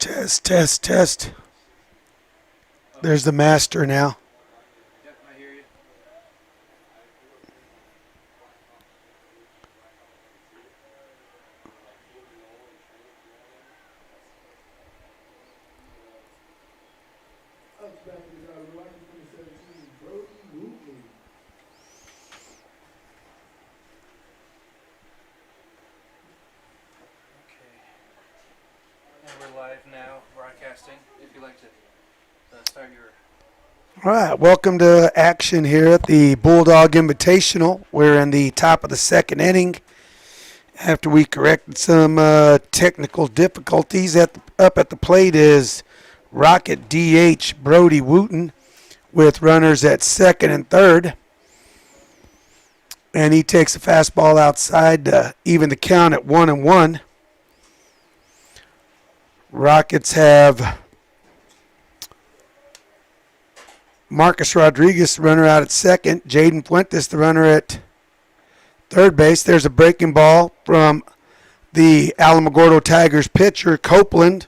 Test, test, test. There's the master now. Yep, I hear you. And we're live now, broadcasting. If you'd like to start your... All right, welcome to action here at the Bulldog Invitational. We're in the top of the second inning after we corrected some technical difficulties. Up at the plate is Rocket DH Brody Wooten with runners at second and third. And he takes a fastball outside to even the count at 1-1. Rockets have Marcus Rodriguez, the runner out at second. Jaden Fuentes, the runner at third base. There's a breaking ball from the Alamogordo Tigers pitcher, Copeland,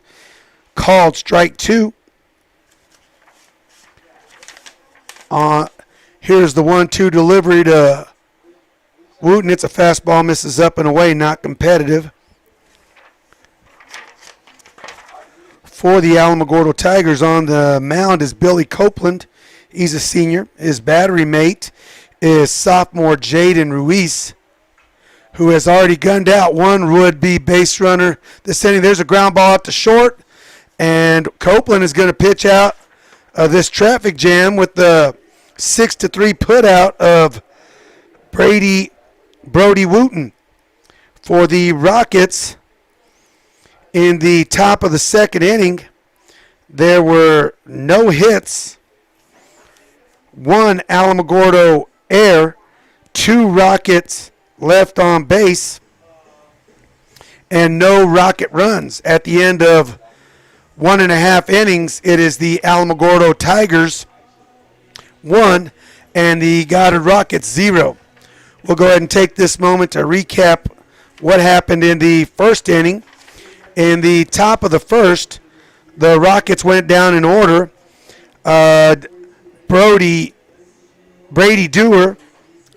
called strike two. Here's the 1-2 delivery to Wooten. It's a fastball, misses up and away, not competitive. For the Alamogordo Tigers on the mound is Billy Copeland. He's a senior. His battery mate is sophomore Jaden Ruiz, who has already gunned out one would-be base runner this inning. There's a ground ball out to short, and Copeland is going to pitch out of this traffic jam with the 6-3 putout of Brody Wooten. For the Rockets, in the top of the second inning, there were no hits, one Alamogordo error, two Rockets left on base, and no Rocket runs. At the end of 1.5 innings, it is the Alamogordo Tigers 1 and the Goddard Rockets 0. We'll go ahead and take this moment to recap what happened in the first inning. In the top of the first, the Rockets went down in order. Brady Dewar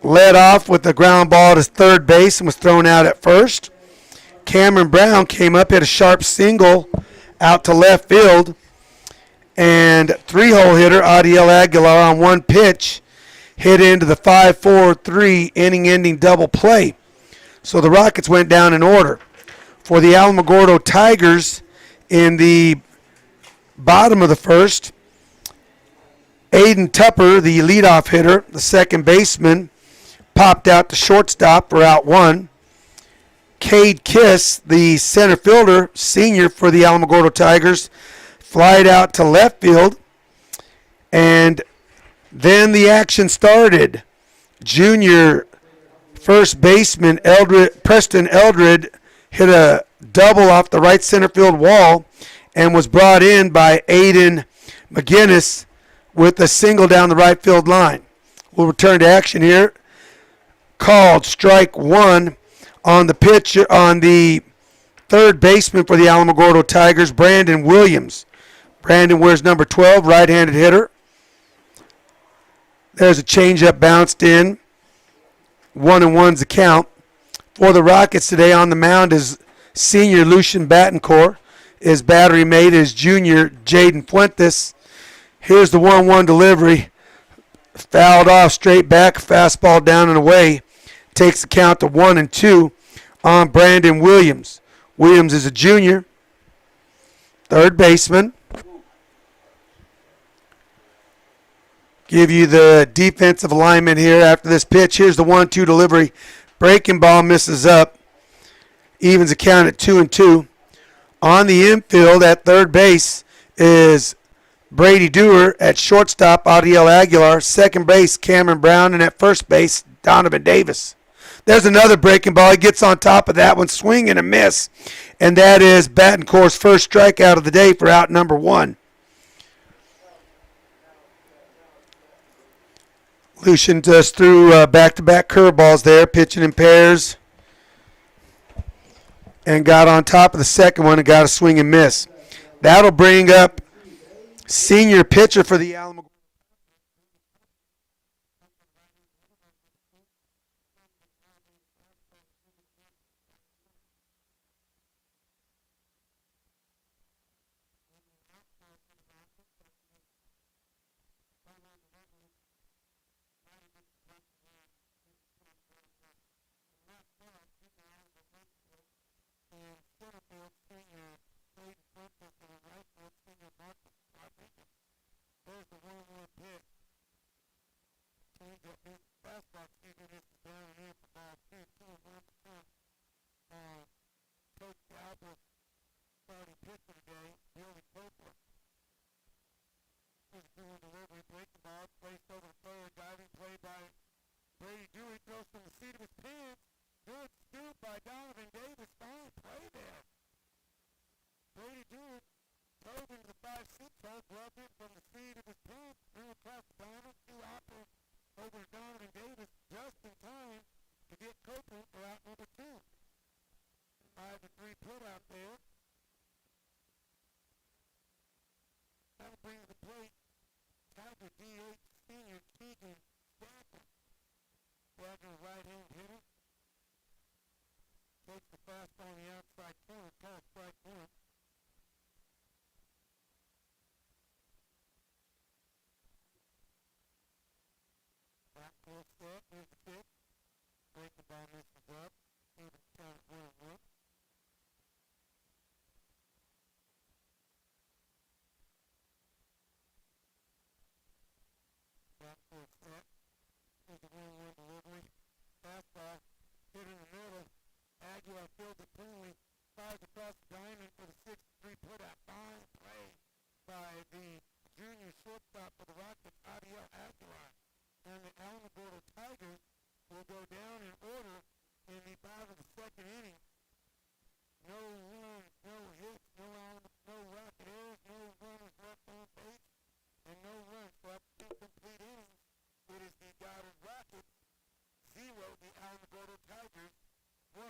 led off with a ground ball to third base and was thrown out at first. Cameron Brown came up, hit a sharp single out to left field. And three-hole hitter, Adiel Aguilar, on one pitch, hit into the 5-4-3 inning-ending double play. So the Rockets went down in order. For the Alamogordo Tigers, in the bottom of the first, Aiden Tupper, the leadoff hitter, the second baseman, popped out to shortstop for out one. Cade Kiss, the center fielder, senior for the Alamogordo Tigers, flied out to left field. And then the action started. Junior first baseman Preston Eldred hit a double off the right center field wall and was brought in by Aiden McGinnis with a single down the right field line. We'll return to action here. Called strike one on the pitch on the third baseman for the Alamogordo Tigers, Brandon Williams. Brandon wears number 12, right-handed hitter. There's a changeup bounced in. 1-1's the count. For the Rockets today on the mound is senior Lucian Battencourt. His battery mate is junior Jaden Fuentes. Here's the 1-1 delivery. Fouled off straight back, fastball down and away. Takes the count to 1-2 on Brandon Williams. Williams is a junior, third baseman. Give you the defensive alignment here after this pitch. Here's the 1-2 delivery. Breaking ball misses up. Evens the count at 2-2. On the infield at third base is Brady Dewar. At shortstop, Adiel Aguilar. Second base, Cameron Brown. And at first base, Donovan Davis. There's another breaking ball. He gets on top of that one, swing and a miss. And that is Battencourt's first strikeout of the day for out number one. Lucian just threw back-to-back curveballs there, pitching in pairs, and got on top of the second one and got a swing and miss. That'll bring up senior pitcher for the Alamogordo. There's the 1-1 pitch. Change up his fastball, this is down and in for ball 2. 2-1. Coach Galbraith starting pitcher today, Billy Copeland. He's doing delivery, break the ball, placed over the third, diving play by Brady Dewey, throws from the seat of his pants. Good scoop by Donovan Davis, fine play there. Brady Dewey drove into the 5-6 hole, grabbed it from the seat of his pants, threw across the diamond, 2 hoppers over to Donovan Davis just in time to get Copeland for out number 2. 5-3 put out there. That'll bring to the plate Tiger DH senior Keegan Stafford. Stafford, right-hand hitter. Takes the fastball on the outside corner, calls strike 1. Backfield set, here's the pitch. Break the ball, misses up. Even count 1-1. Backfield set. Here's the 1-1 delivery. Fastball hit in the middle. Aguilar fields it cleanly. Fires across the diamond for the 6-3 putout. Fine play by the junior shortstop for the Rockets, Adiel Aguilar. And the Alamogordo Tigers will go down in order in the bottom of the second inning. No runs, no hits, no Rocket errors, no runners left on base, and no runs. So after 2 complete innings, it is the Goddard Rockets 0, the Alamogordo Tigers 1.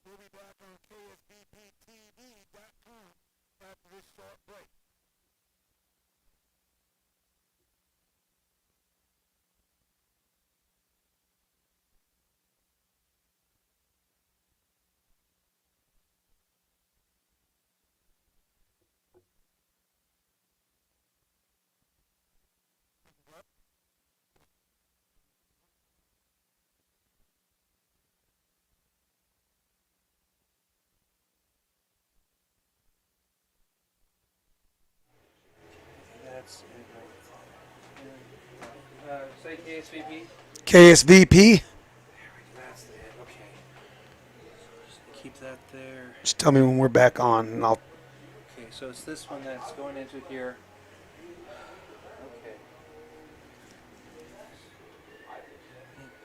We'll be back on KSVPTV.com after this short break. That's say KSVP. KSVP. That's it. Okay. Just keep that there. Just tell me when we're back on, and I'll. Okay, so it's this one that's going into here. Okay.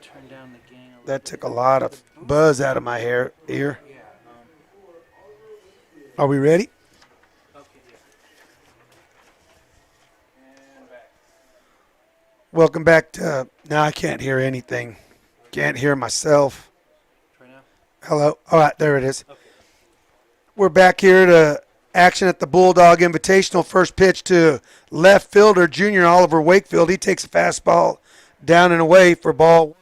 Turn down the gain a little. That took a lot of buzz out of my ear. Yeah. Are we ready? Okay. Yeah. And back. Welcome back to. Now I can't hear anything. Can't hear myself. Try now. Hello. All right, there it is. Okay. We're back here to action at the Bulldog Invitational. First pitch to left fielder Junior Oliver Wakefield. He takes a fastball down and away for ball 1.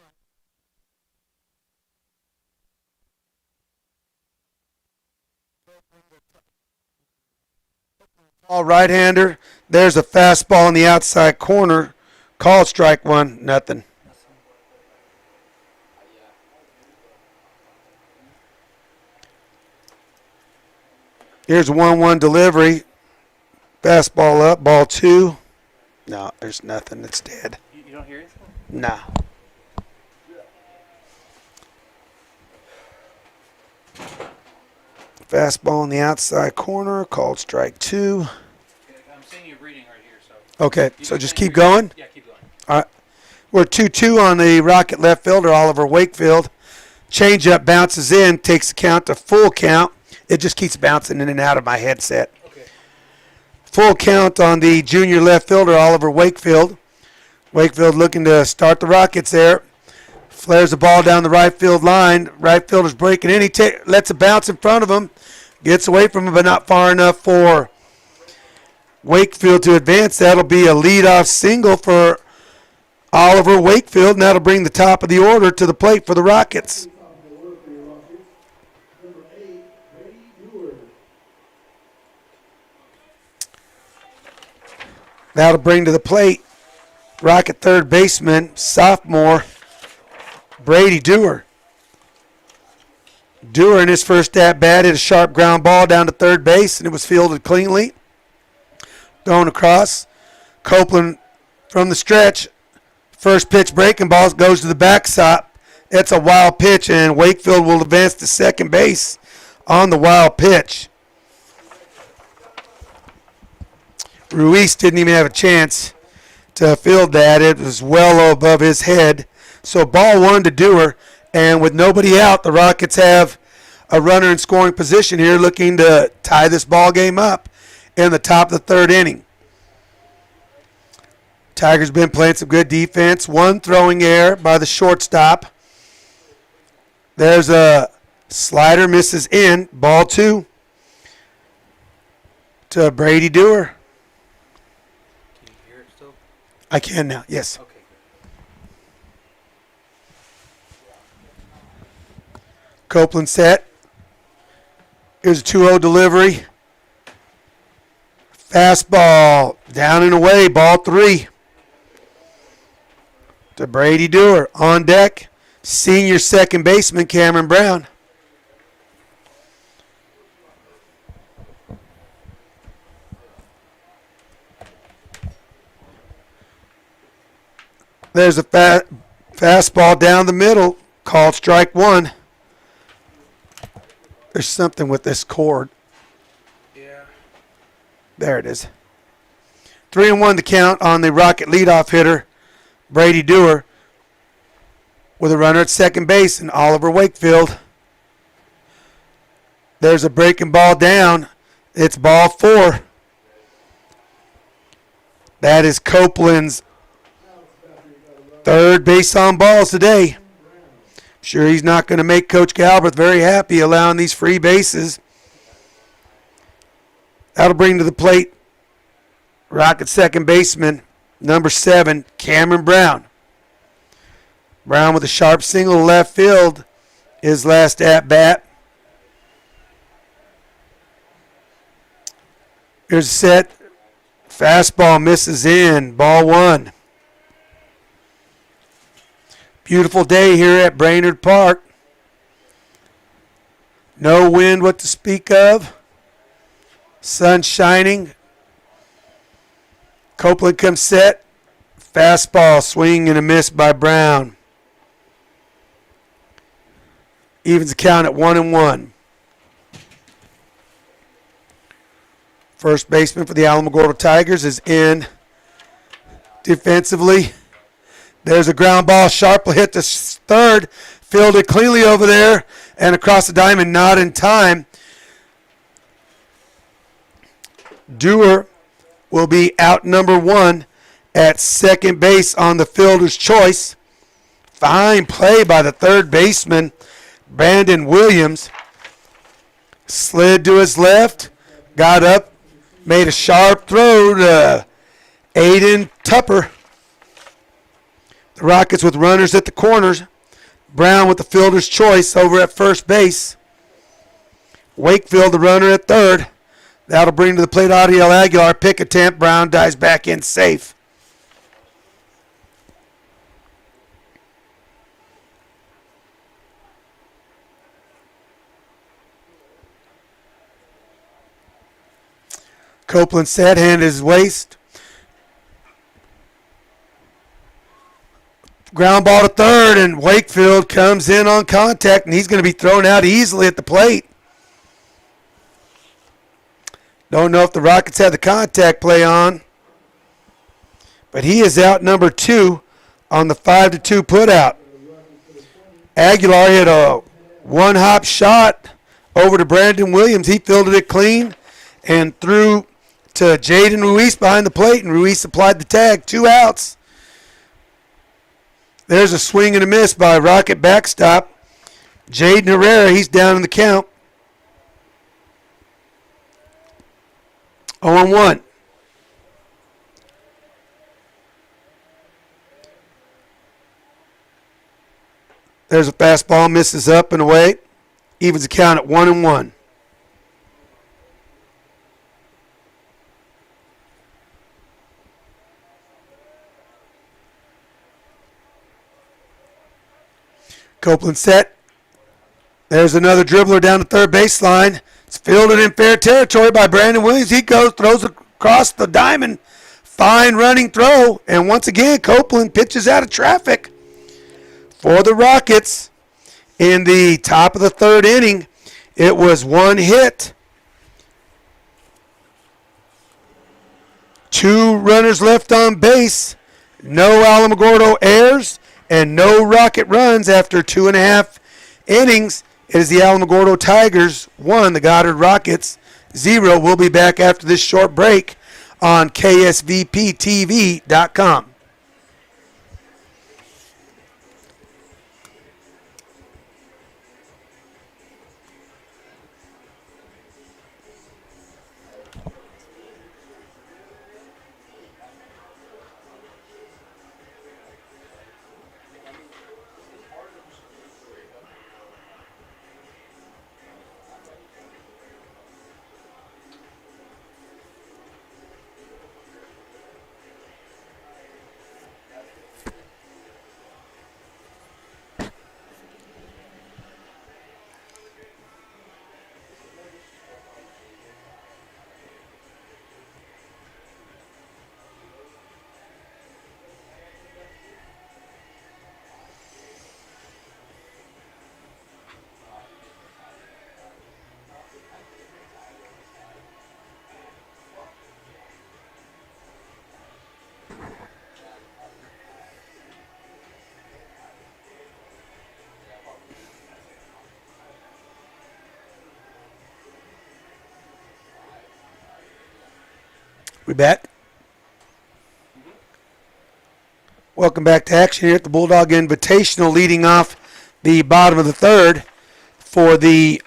All right-hander. There's a fastball in the outside corner. Called strike 1. Nothing. Here's a 1-1 delivery. Fastball up. Ball 2. No, there's nothing. It's dead. You don't hear anything? Nah. Fastball in the outside corner. Called strike 2. Okay, I'm seeing you reading right here, so. Okay, so just keep going. Yeah, keep going. All right. We're 2-2 on the Rocket left fielder, Oliver Wakefield. Changeup bounces in, takes the count to full count. It just keeps bouncing in and out of my headset. Okay. Full count on the junior left fielder, Oliver Wakefield. Wakefield looking to start the Rockets there. Flares the ball down the right field line. Right fielder's breaking in. He lets it bounce in front of him. Gets away from him, but not far enough for Wakefield to advance. That'll be a leadoff single for Oliver Wakefield, and that'll bring the top of the order to the plate for the Rockets. That'll bring to the plate Rocket third baseman, sophomore Brady Dewar. Dewar in his first at-bat hit a sharp ground ball down to third base, and it was fielded cleanly. Thrown across. Copeland from the stretch. First pitch breaking ball goes to the backstop. It's a wild pitch, and Wakefield will advance to second base on the wild pitch. Ruiz didn't even have a chance to field that. It was well above his head. So ball one to Dewar, and with nobody out, the Rockets have a runner in scoring position here looking to tie this ball game up in the top of the third inning. Tigers been playing some good defense. One throwing error by the shortstop. There's a slider, misses in. Ball two to Brady Dewar. Can you hear it still? I can now, yes. Okay, good. Copeland set. Here's a 2-0 delivery. Fastball down and away, ball three. To Brady Dewar. On deck, senior second baseman Cameron Brown. There's a fastball down the middle, called strike one. There's something with this cord. Yeah. There it is. 3-1 to count on the Rocket leadoff hitter, Brady Dewar, with a runner at second base and Oliver Wakefield. There's a breaking ball down. It's ball four. That is Copeland's third base on balls today. Sure, he's not going to make Coach Galbraith very happy allowing these free bases. That'll bring to the plate Rocket second baseman, number 7, Cameron Brown. Brown with a sharp single to left field, his last at-bat. Here's a set. Fastball misses in. Ball one. Beautiful day here at Brainerd Park. No wind what to speak of. Sun shining. Copeland comes set. Fastball, swing and a miss by Brown. Evens the count at 1-1. First baseman for the Alamogordo Tigers is in defensively. There's a ground ball, sharply hit to third, fielded cleanly over there and across the diamond, not in time. Dewar will be out number 1 at second base on the fielder's choice. Fine play by the third baseman, Brandon Williams. Slid to his left, got up, made a sharp throw to Aiden Tupper. The Rockets with runners at the corners. Brown with the fielder's choice over at first base. Wakefield the runner at third. That'll bring to the plate Adiel Aguilar. Pick attempt. Brown dives back in safe. Copeland set, hand his waist. Ground ball to third, and Wakefield comes in on contact, and he's going to be thrown out easily at the plate. Don't know if the Rockets had the contact play on, but he is out number 2 on the 5-2 putout. Aguilar hit a one-hop shot over to Brandon Williams. He fielded it clean and threw to Jaden Ruiz behind the plate, and Ruiz applied the tag. 2 outs. There's a swing and a miss by Rocket backstop. Jaden Herrera, he's down in the count. 0-1. There's a fastball, misses up and away. Evens the count at 1-1. Copeland set. There's another dribbler down the third baseline. It's fielded in fair territory by Brandon Williams. He goes, throws across the diamond. Fine running throw. And once again, Copeland pitches out of traffic for the Rockets. In the top of the third inning, it was one hit. 2 runners left on base. No Alamogordo errors and no Rocket runs after 2.5 innings. It is the Alamogordo Tigers 1, the Goddard Rockets 0. We'll be back after this short break on KSVPTV.com. We back? Welcome back to action here at the Bulldog Invitational, leading off the bottom of the third for the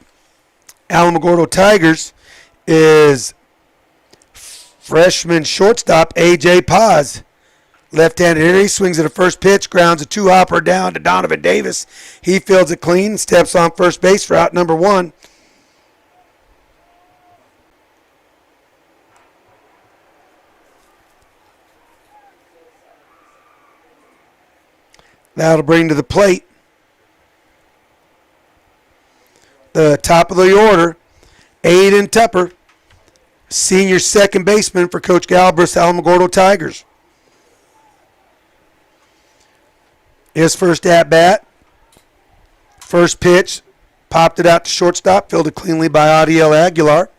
Alamogordo Tigers is freshman shortstop A.J. Paz. Left-handed hitter, he swings at a first pitch, grounds a 2-hopper down to Donovan Davis. He fields it clean and steps on first base for out number 1. That'll bring to the plate the top of the order, Aiden Tupper, senior second baseman for Coach Galbraith's Alamogordo Tigers. His first at-bat, first pitch, popped it out to shortstop, fielded cleanly by Adiel Aguilar.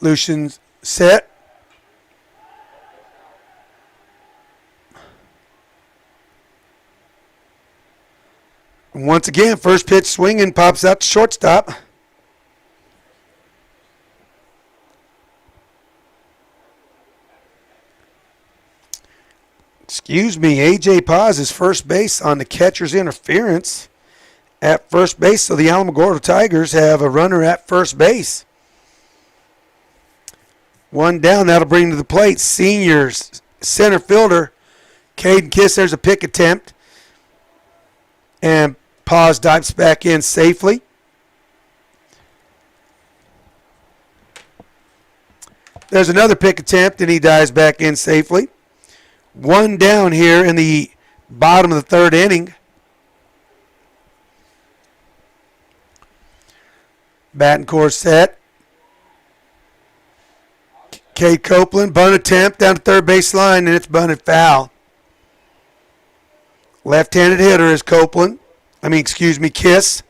Lucian's set. Once again, first pitch swinging, pops out to shortstop. Excuse me, A.J. Paz is first base on the catcher's interference at first base, so the Alamogordo Tigers have a runner at first base. One down, that'll bring to the plate senior center fielder Caden Kiss. There's a pick attempt, and Paz dives back in safely. There's another pick attempt, and he dives back in safely. One down here in the bottom of the third inning. Batting course set. Cade Copeland, bunt attempt down to third base line, and it's bunted foul. Left-handed hitter is Kiss.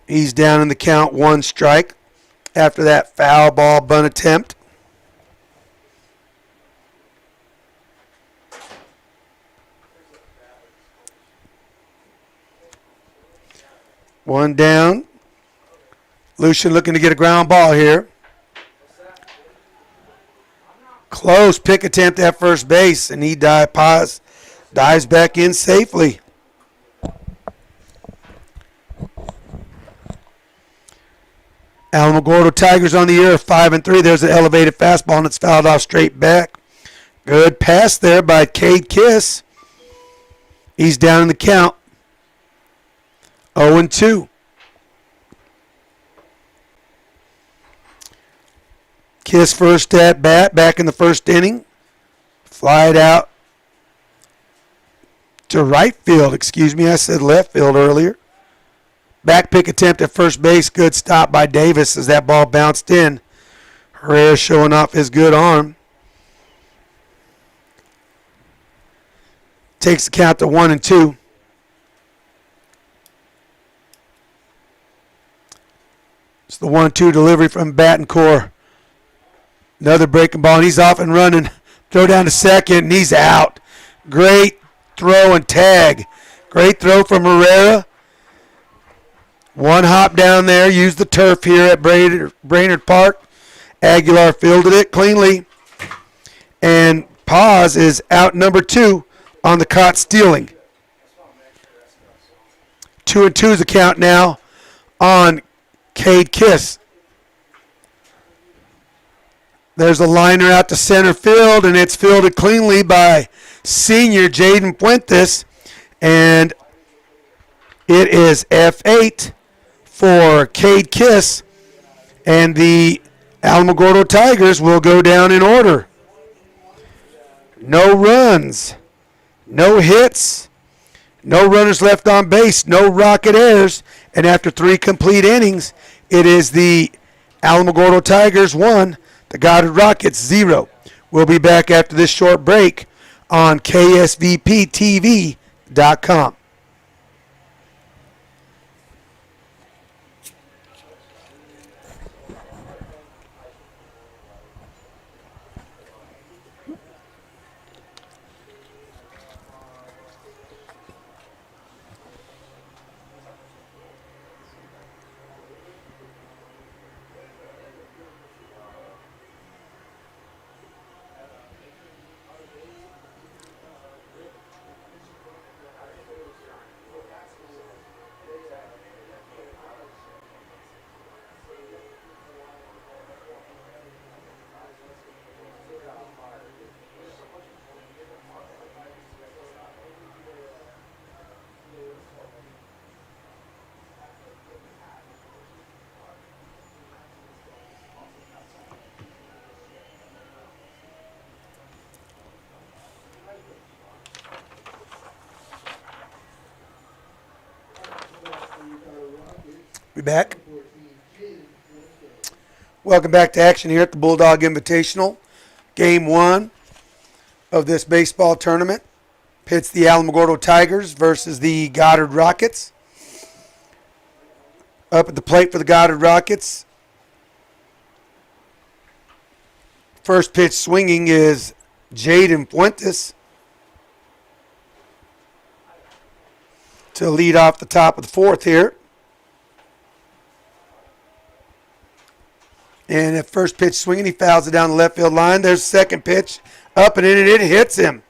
He's down in the count, 1 strike after that foul ball bunt attempt. One down. Lucian looking to get a ground ball here. Close pick attempt at first base, and Paz dives back in safely. Alamogordo Tigers on the year 5-3. There's an elevated fastball and it's fouled off straight back. Good pass there by Cade Kiss. He's down in the count. 0-2. Kiss first at bat back in the first inning. Flied out to right field. Excuse me, I said left field earlier. Back pick attempt at first base. Good stop by Davis as that ball bounced in. Herrera showing off his good arm. Takes the count to 1-2. It's the 1-2 delivery from Battencourt. Another breaking ball, and he's off and running. Throw down to second, and he's out. Great throw and tag. Great throw from Herrera. One hop down there. Used the turf here at Brainerd Park. Aguilar fielded it cleanly. And Paz is out number 2 on the caught stealing. 2-2 is the count now on Cade Kiss. There's a liner out to center field, and it's fielded cleanly by senior Jaden Fuentes. And it is F8 for Cade Kiss. And the Alamogordo Tigers will go down in order. No runs, no hits, no runners left on base, no rocket errors. And after 3 complete innings, it is the Alamogordo Tigers 1, the Goddard Rockets 0. We'll be back after this short break on KSVPTV.com. We back. Welcome back to action here at the Bulldog Invitational. Game 1 of this baseball tournament pits the Alamogordo Tigers versus the Goddard Rockets. Up at the plate for the Goddard Rockets. First pitch swinging is Jaden Fuentes to lead off the top of the 4th here. And at first pitch swinging, he fouls it down the left field line. There's the second pitch. Up and in, and it hits him.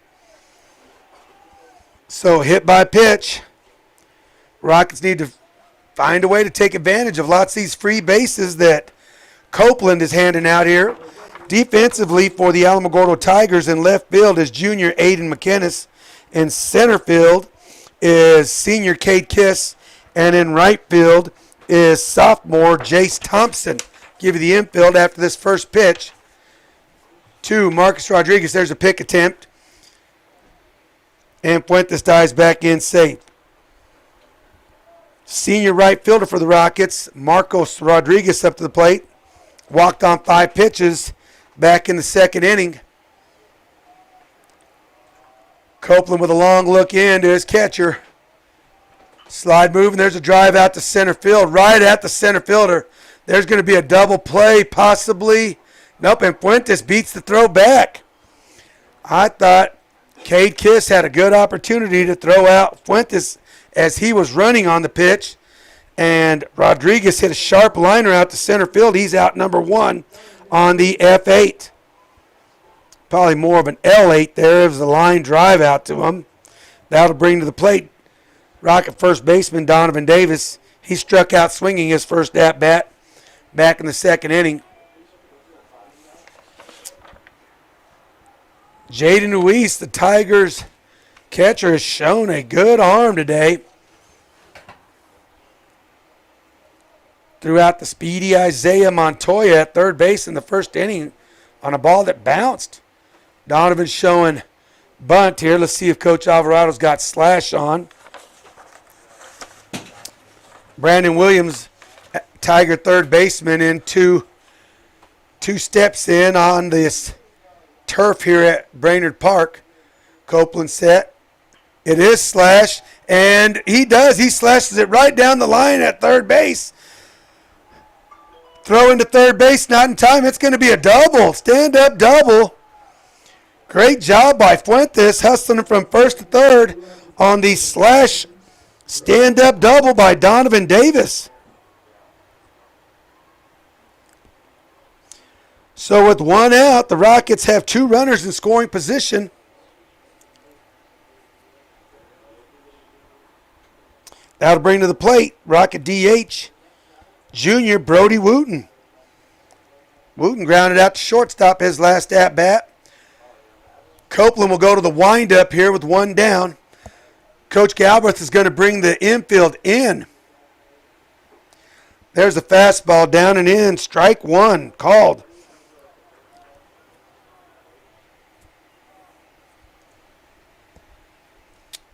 So hit by pitch. Rockets need to find a way to take advantage of lots of these free bases that Copeland is handing out here. Defensively for the Alamogordo Tigers in left field is junior Aiden McInnes. In center field is senior Cade Kiss. And in right field is sophomore Jace Thompson. Give you the infield after this first pitch to Marcus Rodriguez. There's a pick attempt. And Fuentes dives back in safe. Senior right fielder for the Rockets, Marcos Rodriguez up to the plate. Walked on 5 pitches back in the second inning. Copeland with a long look in to his catcher. Slide move, and there's a drive out to center field, right at the center fielder. There's going to be a double play, possibly. Nope, and Fuentes beats the throw back. I thought Cade Kiss had a good opportunity to throw out Fuentes as he was running on the pitch. And Rodriguez hit a sharp liner out to center field. He's out number 1 on the F8. Probably more of an L8 there. It was a line drive out to him. That'll bring to the plate Rocket first baseman Donovan Davis. He struck out swinging his first at-bat. back in the second inning. Jaden Ruiz, the Tigers catcher, has shown a good arm today. Threw out the speedy Isaiah Montoya at third base in the first inning on a ball that bounced. Donovan's showing bunt here. Let's see if Coach Alvarado's got slash on. Brandon Williams, Tiger third baseman, in two steps in on this turf here at Brainerd Park. Copeland set. It is slash, and he does. He slashes it right down the line at third base. Throw into third base, not in time. It's going to be a double, stand-up double. Great job by Fuentes, hustling from first to third on the slash stand-up double by Donovan Davis. So with one out, the Rockets have two runners in scoring position. That'll bring to the plate Rocket DH junior Brody Wooten. Wooten grounded out to shortstop his last at-bat. Copeland will go to the windup here with one down. Coach Galbraith is going to bring the infield in. There's a fastball down and in. Strike one called.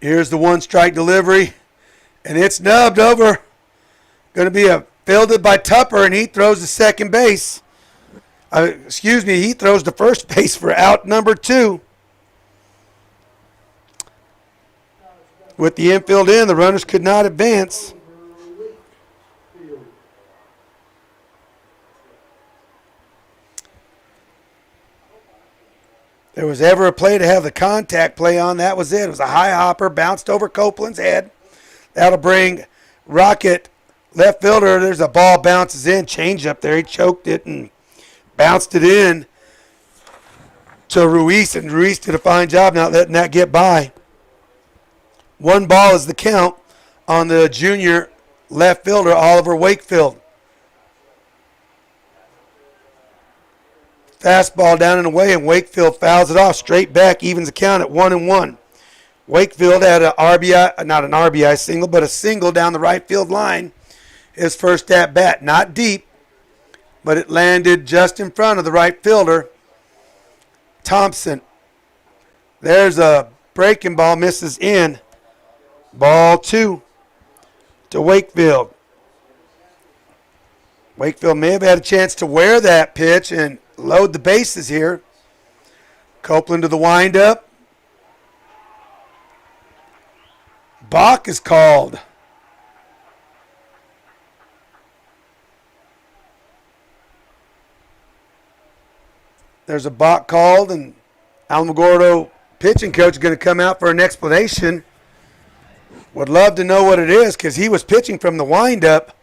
Here's the one-strike delivery, and it's nubbed over. Going to be fielded by Tupper, and he throws to second base. He throws to first base for out number 2. With the infield in, the runners could not advance. There was ever a play to have the contact play on, that was it. It was a high hopper, bounced over Copeland's head. That'll bring Rocket left fielder. There's a ball, bounces in, change up there. He choked it and bounced it in to Ruiz, and Ruiz did a fine job not letting that get by. 1 ball is the count on the junior left fielder, Oliver Wakefield. Fastball down and away, and Wakefield fouls it off. Straight back, evens the count at 1-1. Wakefield had an RBI, not an RBI single, but a single down the right field line. His first at bat, not deep, but it landed just in front of the right fielder, Thompson. There's a breaking ball, misses in. Ball 2 to Wakefield. Wakefield may have had a chance to wear that pitch and load the bases here. Copeland to the windup. Balk is called. There's a balk called, and Alamogordo pitching coach is going to come out for an explanation. Would love to know what it is because he was pitching from the windup.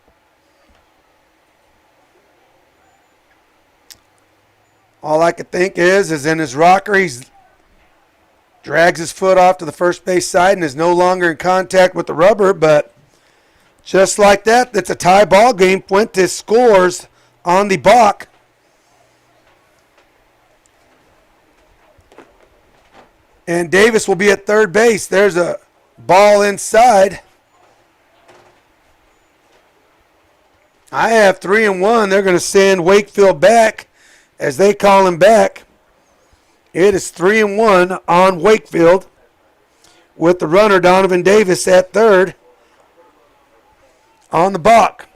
All I could think is in his rocker, he drags his foot off to the first base side and is no longer in contact with the rubber. But just like that, that's a tie ball game. Fuentes scores on the balk. And Davis will be at third base. There's a ball inside. I have 3-1. They're going to send Wakefield back as they call him back. It is 3-1 on Wakefield with the runner Donovan Davis at third on the balk.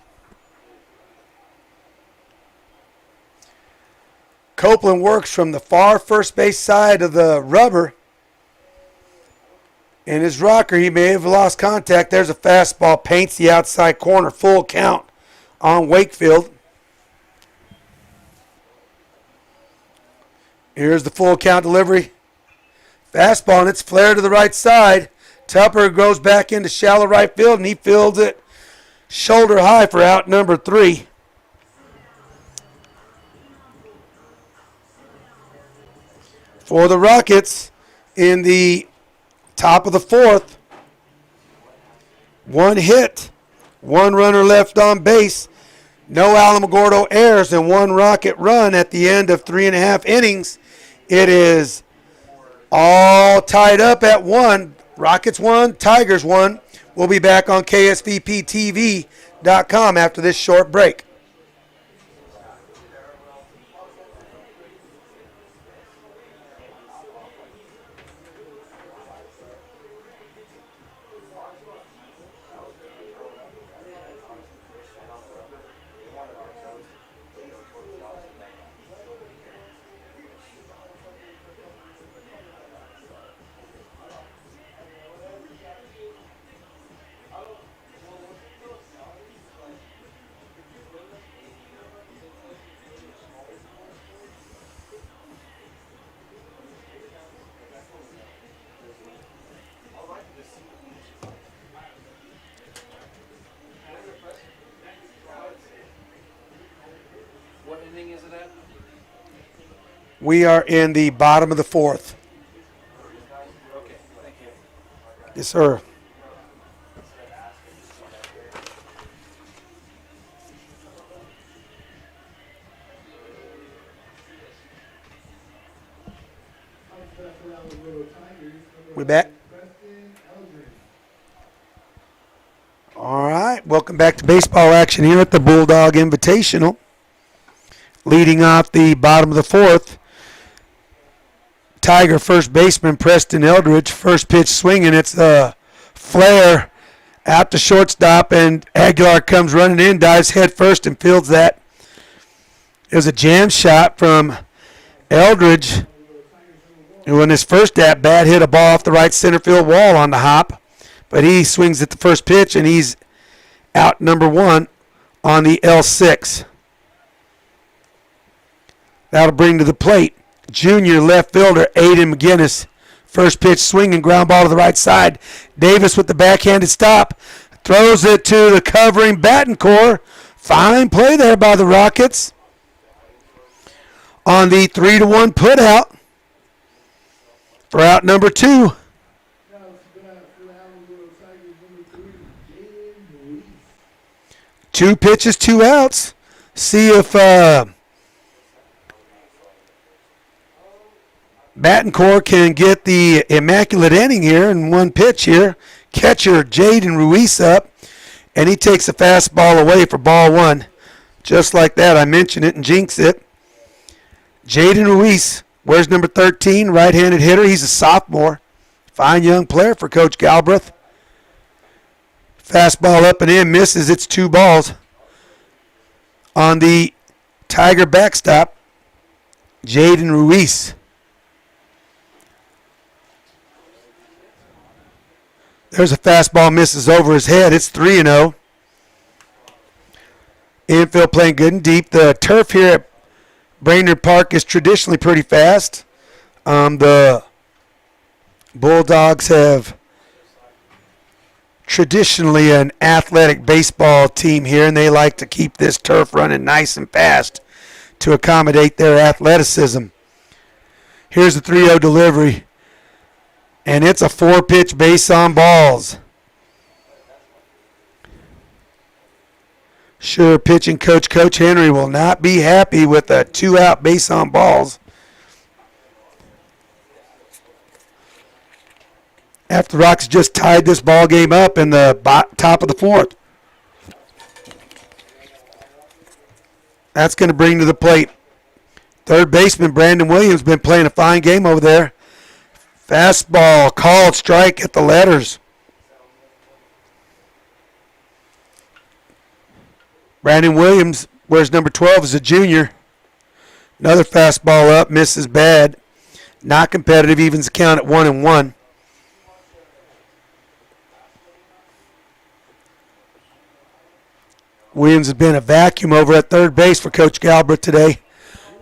Copeland works from the far first base side of the rubber. In his rocker, he may have lost contact. There's a fastball, paints the outside corner, full count on Wakefield. Here's the full count delivery. Fastball, and it's flared to the right side. Tupper goes back into shallow right field, and he fields it shoulder high for out number 3. For the Rockets in the top of the 4th, 1 hit, 1 runner left on base. No Alamogordo errors and 1 Rocket run at the end of 3.5 innings. It is all tied up at 1. Rockets 1, Tigers 1. We'll be back on KSVPTV.com after this short break. What inning is it at? We are in the bottom of the 4th. Okay, thank you. Yes, sir. We back? All right. Welcome back to baseball action here at the Bulldog Invitational. Leading off the bottom of the 4th, Tiger first baseman Preston Eldridge. First pitch swinging. It's a flare out to shortstop, and Aguilar comes running in, dives head first, and fields that. It was a jam shot from Eldridge, who in his first at bat hit a ball off the right center field wall on the hop. But he swings at the first pitch, and he's out number 1 on the L6. That'll bring to the plate junior left fielder Aiden McGinnis. First pitch swinging, ground ball to the right side. Davis with the backhanded stop. Throws it to the covering Battencourt. Fine play there by the Rockets. On the 3-1 put out for out number 2. 2 pitches, 2 outs. See if Battencourt can get the immaculate inning here in 1 pitch here. Catcher Jaden Ruiz up, and he takes a fastball away for ball 1. Just like that, I mentioned it and jinx it. Jaden Ruiz wears number 13, right-handed hitter. He's a sophomore. Fine young player for Coach Galbraith. Fastball up and in, misses. It's 2 balls. On the Tiger backstop, Jaden Ruiz. There's a fastball, misses over his head. It's 3-0. Infield playing good and deep. The turf here at Brainerd Park is traditionally pretty fast. The Bulldogs have traditionally an athletic baseball team here, and they like to keep this turf running nice and fast to accommodate their athleticism. Here's the 3-0 delivery, and it's a 4-pitch base on balls. Sure, pitching coach Henry will not be happy with a 2-out base on balls. After the Rocks just tied this ball game up in the top of the 4th. That's going to bring to the plate third baseman Brandon Williams. Been playing a fine game over there. Fastball, called strike at the letters. Brandon Williams wears number 12 as a junior. Another fastball up, misses bad. Not competitive, evens the count at 1-1. Williams has been a vacuum over at third base for Coach Galbraith today.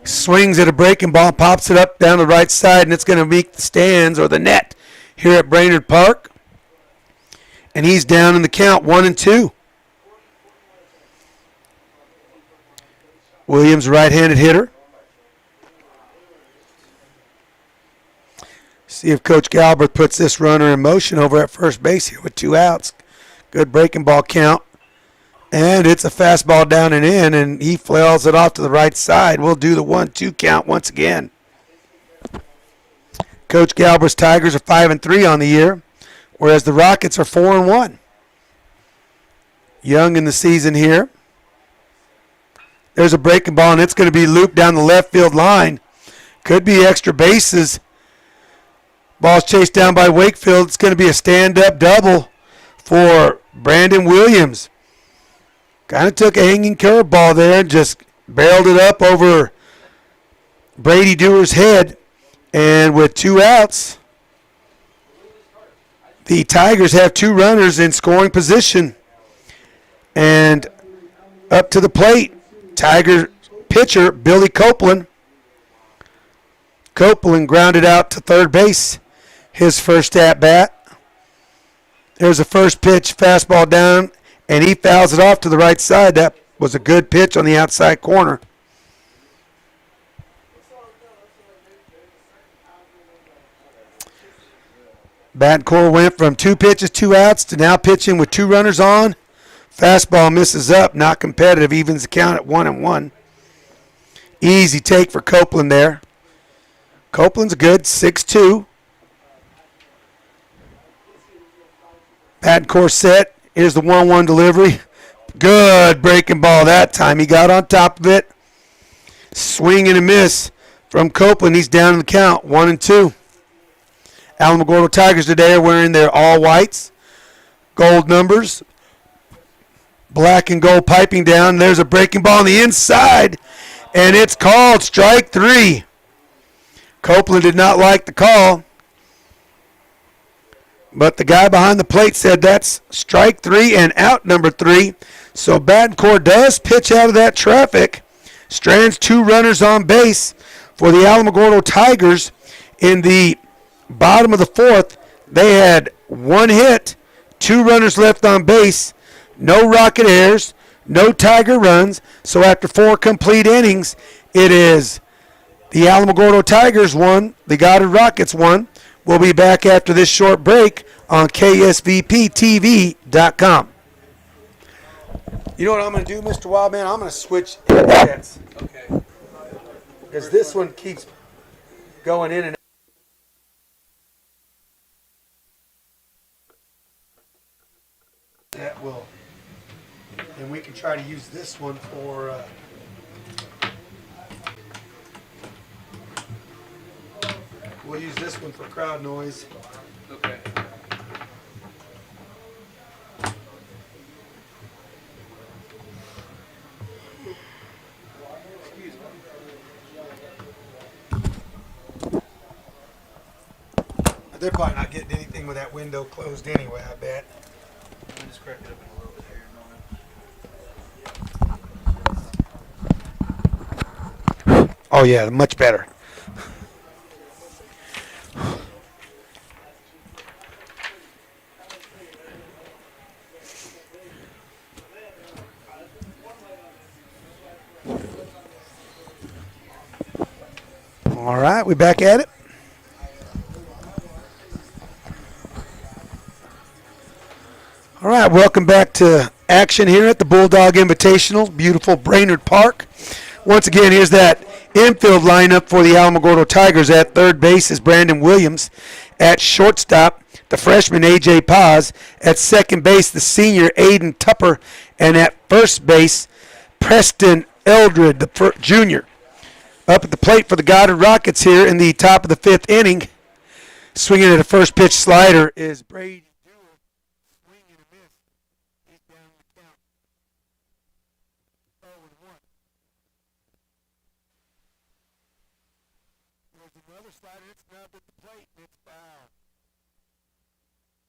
Swings at a breaking ball, pops it up down the right side, and it's going to meet the stands or the net here at Brainerd Park. And he's down in the count, 1-2. Williams, right-handed hitter. See if Coach Galbraith puts this runner in motion over at first base here with 2 outs. Good breaking ball count. And it's a fastball down and in, and he flails it off to the right side. We'll do the 1-2 count once again. Coach Galbraith's Tigers are 5-3 on the year, whereas the Rockets are 4-1. Young in the season here. There's a breaking ball, and it's going to be looped down the left field line. Could be extra bases. Ball's chased down by Wakefield. It's going to be a stand-up double for Brandon Williams. Kind of took a hanging curveball there and just barreled it up over Brady Dewar's head. And with 2 outs, the Tigers have 2 runners in scoring position. And up to the plate, Tiger pitcher Billy Copeland. Copeland grounded out to third base, his first at-bat. There's a first pitch, fastball down, and he fouls it off to the right side. That was a good pitch on the outside corner. Badcourt went from 2 pitches, 2 outs to now pitching with 2 runners on. Fastball misses up, not competitive, evens the count at 1-1. Easy take for Copeland there. Copeland's good, 6-2. Badcourt set. Here's the 1-1 delivery. Good breaking ball that time. He got on top of it. Swing and a miss from Copeland. He's down in the count, 1-2. Alamogordo Tigers today are wearing their all whites, gold numbers, black and gold piping down. There's a breaking ball on the inside, and it's called strike 3. Copeland did not like the call, but the guy behind the plate said that's strike 3 and out number 3. So Badcourt does pitch out of that traffic, strands 2 runners on base for the Alamogordo Tigers in the bottom of the 4th. They had 1 hit, 2 runners left on base, no Rocket errors, no Tiger runs. So after 4 complete innings, it is the Alamogordo Tigers 1, the Goddard Rockets 1. We'll be back after this short break on KSVPTV.com. You know what I'm going to do, Mr. Wildman? I'm going to switch headsets. Okay. Because this one keeps going in and out. That will, and we can try to use this one for we'll use this one for crowd noise. Okay. Excuse me. They're probably not getting anything with that window closed anyway, I bet. Let me just crack it open a little bit here. Oh yeah, much better. All right, we back at it. All right, welcome back to action here at the Bulldog Invitational, beautiful Brainerd Park. Once again, here's that infield lineup for the Alamogordo Tigers. At third base is Brandon Williams. At shortstop, the freshman A.J. Paz. At second base, the senior Aiden Tupper. And at first base, Preston Eldred, the junior. Up at the plate for the Goddard Rockets here in the top of the 5th inning. Swinging at a first pitch slider is Brady. Another slider, it's grabbed at the plate, and it's foul.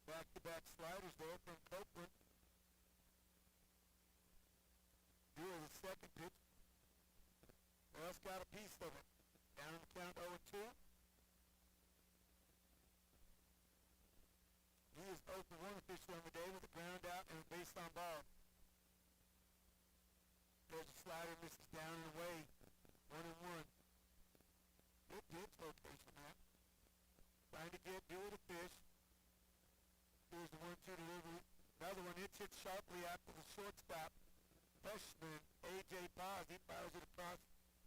Back-to-back sliders there from Copeland. Here is the second pitch. Well, it's got a piece of it. Down the count 0-2. He is 0-1 official on the day with a ground out and a base on ball. There's a slider, misses down and away. 1-1. Good pitch location, man. Trying to get Dewey to fish. Here's the 1-2 delivery. Another one, it's hit sharply after the shortstop. Freshman A.J. Paz, he fires it across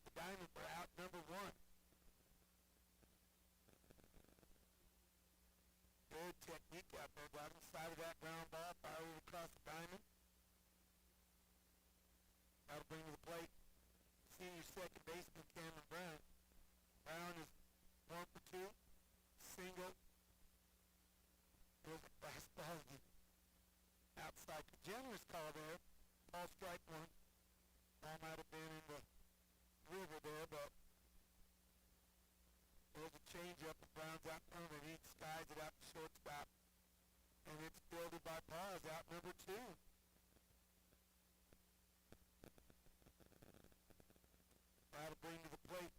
the diamond for out number one. Good technique out there. Got inside of that ground ball, fire it across the diamond. That'll bring to the plate senior second baseman Cameron Brown. Brown is 1 for 2. Single. There's a fastball outside. Generous call there. Ball strike one. Ball might have been in the river there, but there's a changeup. Brown's out front and he skies it out to shortstop. And it's fielded by Paz, out number two. That'll bring to the plate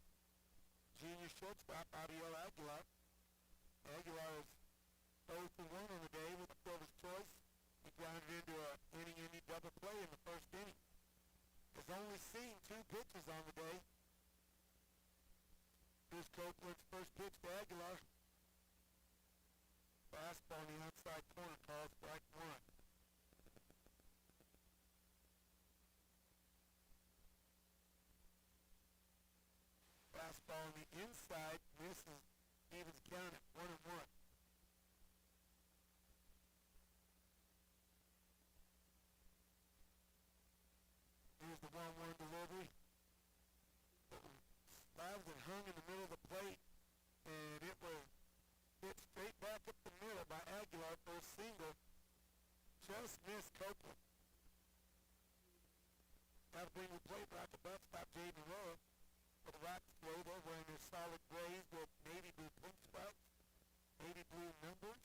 junior shortstop Ariel Aguilar. Aguilar is 0 for 1 on the day with a fielder's choice. He grounded into an inning double play in the first inning. Has only seen 2 pitches on the day. Here's Copeland's first pitch to Aguilar. Fastball on the outside corner, calls strike one. Fastball on the inside, misses, evens count at 1-1. Here's the 1-1 delivery. Slides it hung in the middle of the plate, and it was hit straight back up the middle by Aguilar for a single. Just missed Copeland. That'll bring the plate right to backstop Jaden Rowe. For the Rocks play, they're wearing their solid grays with navy blue pink stripes, navy blue numbers,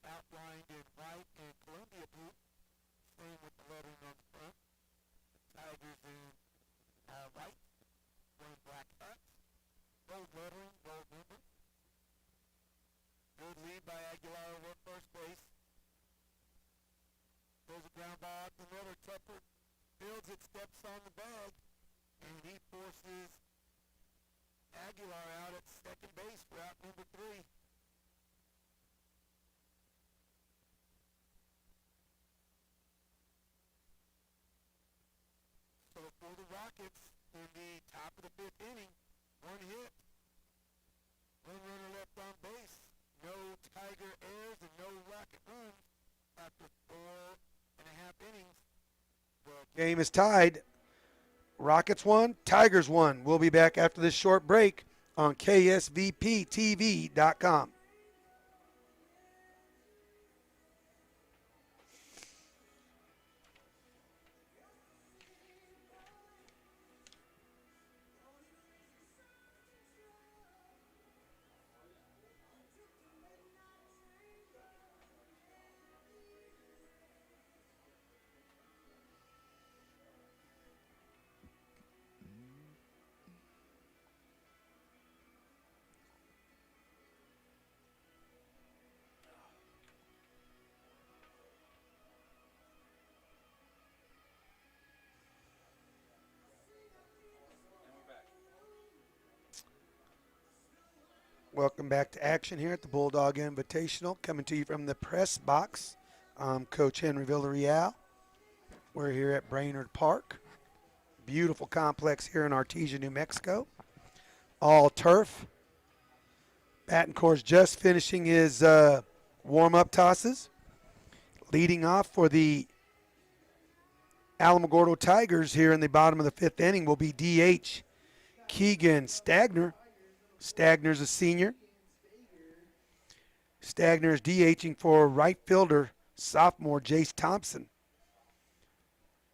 outlined in white and Columbia blue. Same with the lettering on the front. Tigers in white, wearing black hats, gold lettering, gold number. Good lead by Aguilar over at first base. There's a ground ball out the middle. Tepper fields it, steps on the bag, and he forces Aguilar out at second base for out number 3. So for the Rockets in the top of the 5th inning, 1 hit, 1 runner left on base, no Tiger errors and no Rocket runs after 4.5 innings. The game is tied. Rockets won, Tigers won. We'll be back after this short break on KSVPTV.com. Welcome back to action here at the Bulldog Invitational, coming to you from the press box. I'm Coach Henry Villarreal. We're here at Brainerd Park. Beautiful complex here in Artesia, New Mexico. All turf. Battencourt's just finishing his warm-up tosses. Leading off for the Alamogordo Tigers here in the bottom of the 5th inning will be DH Keegan Stagner. Stagner's a senior. Stagner is DHing for right fielder, sophomore Jace Thompson.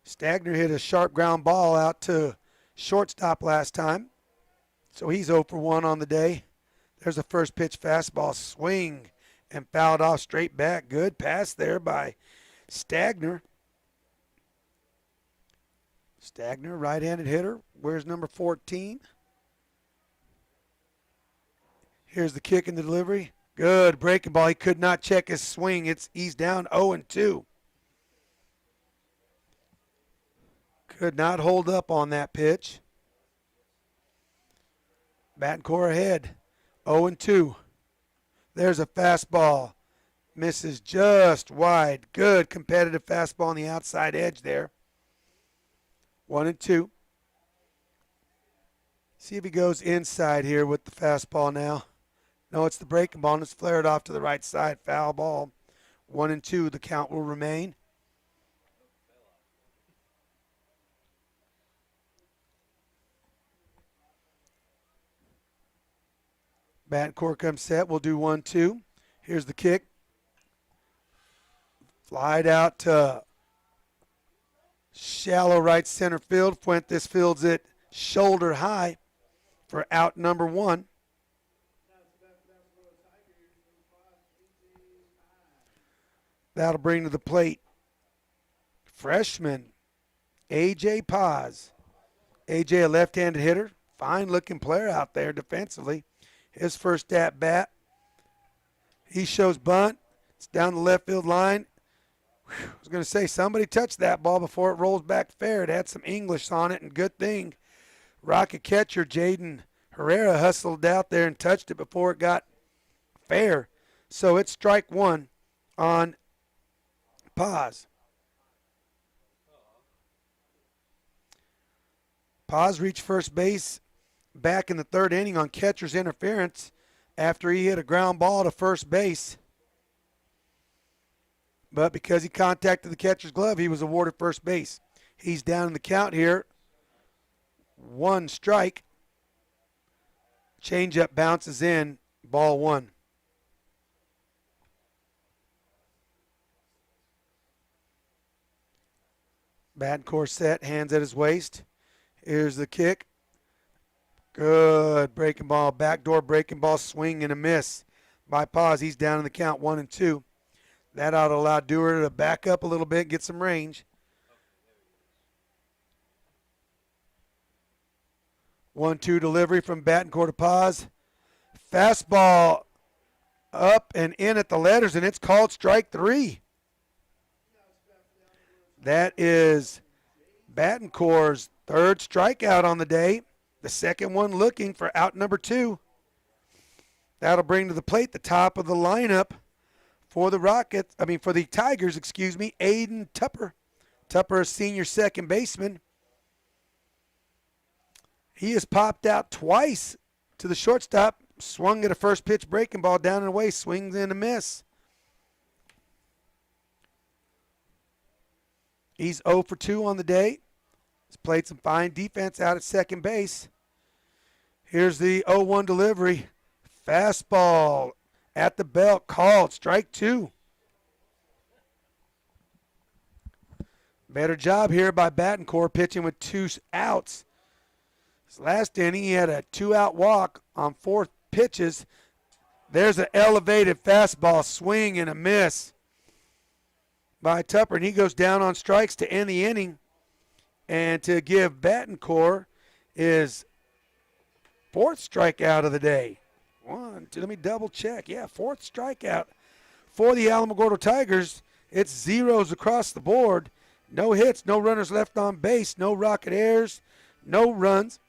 Stagner hit a sharp ground ball out to shortstop last time, so he's 0 for 1 on the day. There's a first pitch fastball swing and fouled off straight back. Good pass there by Stagner. Stagner, right-handed hitter. Where's number 14? Here's the kick and the delivery. Good breaking ball. He could not check his swing. He's down 0-2. Could not hold up on that pitch. Battencourt ahead. 0-2. There's a fastball. Misses just wide. Good competitive fastball on the outside edge there. 1-2. See if he goes inside here with the fastball now. No, it's the breaking ball, and it's flared off to the right side. Foul ball. 1-2. The count will remain. Bat and core comes set. We'll do 1-2. Here's the kick. Flied out to shallow right center field. Fuentes fields it shoulder high for out number 1. That'll bring to the plate freshman A.J. Paz. A.J. a left-handed hitter. Fine-looking player out there defensively. His first at bat. He shows bunt. It's down the left field line. Whew, I was going to say, somebody touched that ball before it rolls back fair. It had some English on it, and good thing Rocket catcher Jaden Herrera hustled out there and touched it before it got fair. So it's strike 1 on Paz. Paz reached first base back in the 3rd inning on catcher's interference after he hit a ground ball to first base. But because he contacted the catcher's glove, he was awarded first base. He's down in the count here. 1 strike. Changeup bounces in. Ball 1. Bat and core set. Hands at his waist. Here's the kick. Good breaking ball. Backdoor breaking ball. Swing and a miss by Paz. He's down in the count. 1-2. That ought to allow Dewar to back up a little bit, get some range. 1-2 delivery from Battencourt to Paz. Fastball up and in at the letters, and it's called strike 3. That is Battencourt's 3rd strikeout on the day. The second one looking for out number 2. That'll bring to the plate the top of the lineup for the Tigers, Aiden Tupper. Tupper, a senior second baseman. He has popped out twice to the shortstop, swung at a first pitch breaking ball down and away, swings in a miss. He's 0 for 2 on the day. He's played some fine defense out at second base. Here's the 0-1 delivery. Fastball at the belt, called strike 2. Better job here by Battencourt, pitching with 2 outs. His last inning, he had a 2-out walk on 4 pitches. There's an elevated fastball, swing and a miss by Tupper, and he goes down on strikes to end the inning. And to give Battencourt his 4th strikeout of the day. 1, 2, let me double check. Yeah, 4th strikeout for the Alamogordo Tigers. It's zeros across the board. No hits, no runners left on base, no rocket airs, no runs.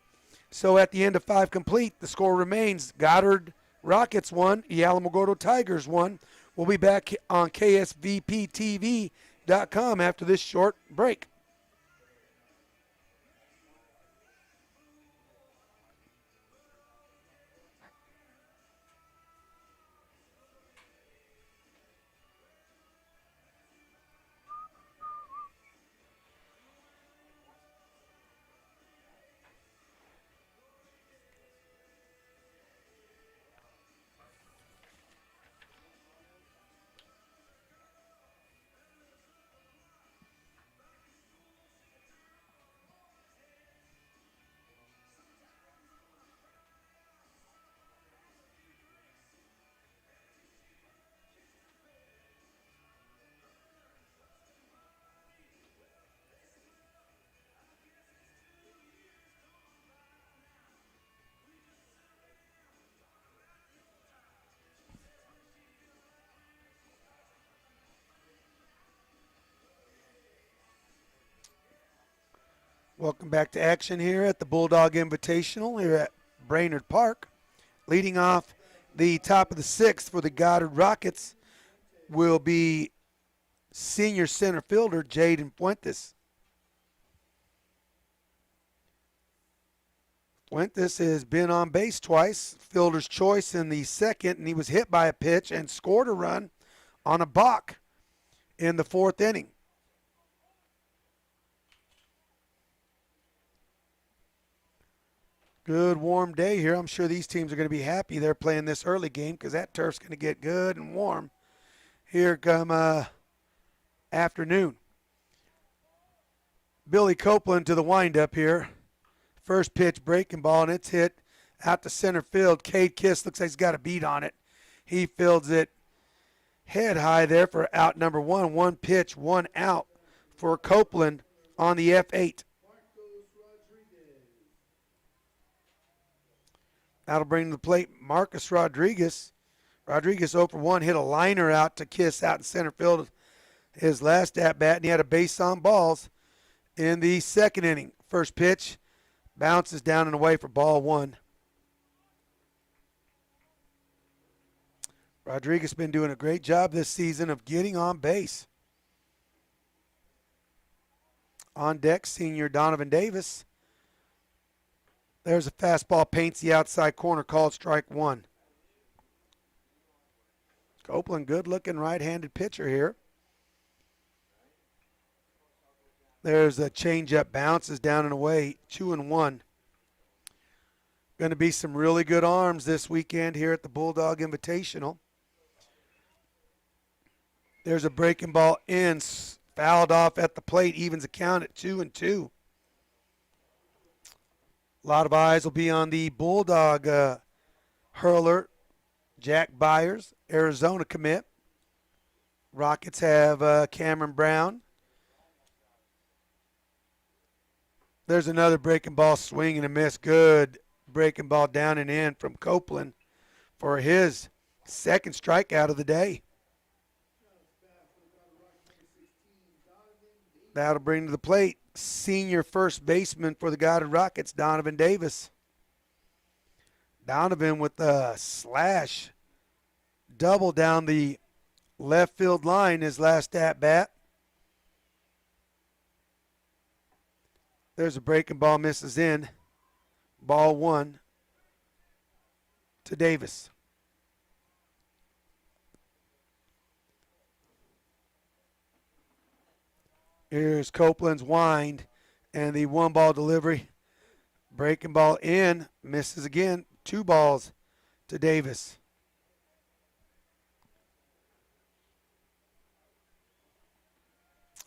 So at the end of 5 complete, the score remains Goddard Rockets 1, the Alamogordo Tigers 1. We'll be back on KSVPTV.com after this short break. Welcome back to action here at the Bulldog Invitational here at Brainerd Park. Leading off the top of the 6th for the Goddard Rockets will be senior center fielder Jaden Fuentes. Fuentes has been on base twice, fielder's choice in the second, and he was hit by a pitch and scored a run on a balk in the fourth inning. Good warm day here. I'm sure these teams are going to be happy they're playing this early game because that turf's going to get good and warm here come afternoon. Billy Copeland to the windup here. First pitch, breaking ball, and it's hit out to center field. Cade Kiss looks like he's got a beat on it. He fields it head high there for out number one. One pitch, one out for Copeland on the F8. That'll bring to the plate Marcus Rodriguez. Rodriguez 0 for 1, hit a liner out to Kiss out in center field his last at-bat, and he had a base on balls in the second inning. First pitch, bounces down and away for ball one. Rodriguez has been doing a great job this season of getting on base. On deck, senior Donovan Davis. There's a fastball, paints the outside corner, called strike one. Copeland, good-looking right-handed pitcher here. There's a changeup, bounces down and away, 2-1. Going to be some really good arms this weekend here at the Bulldog Invitational. There's a breaking ball in, fouled off at the plate, evens the count at 2-2. A lot of eyes will be on the Bulldog hurler, Jack Byers, Arizona commit. Rockets have Cameron Brown. There's another breaking ball, swing and a miss. Good breaking ball down and in from Copeland for his second strikeout of the day. That'll bring to the plate senior first baseman for the Goddard Rockets, Donovan Davis. Donovan with a slash double down the left field line his last at-bat. There's a breaking ball, misses in. Ball one to Davis. Here's Copeland's wind and the one ball delivery. Breaking ball in, misses again. 2 balls to Davis.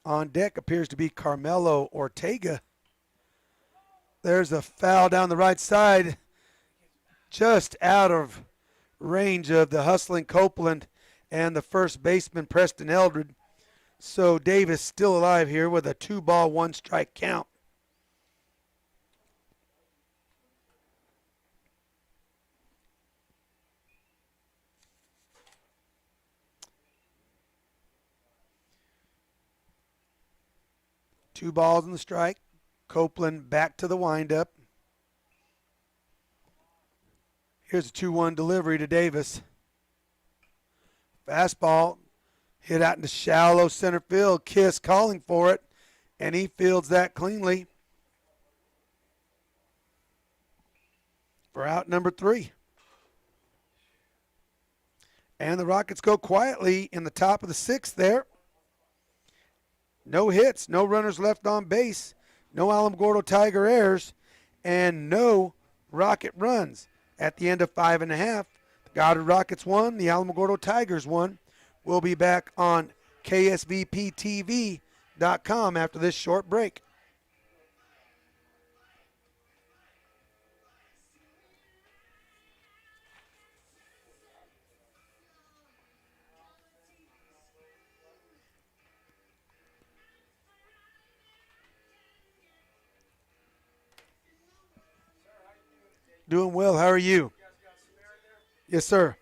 On deck appears to be Carmelo Ortega. There's a foul down the right side, just out of range of the hustling Copeland and the first baseman Preston Eldred. So Davis still alive here with a 2-ball, 1-strike count. Two balls in the strike. Copeland back to the windup. Here's a 2-1 delivery to Davis. Fastball hit out into shallow center field. Kiss calling for it, and he fields that cleanly for out number 3. And the Rockets go quietly in the top of the 6th there. No hits, no runners left on base, no Alamogordo Tiger errors, and no Rocket runs. At the end of 5.5, the Goddard Rockets won, the Alamogordo Tigers won. We'll be back on KSVPTV.com after this short break. Doing well. How are you? Yes, sir.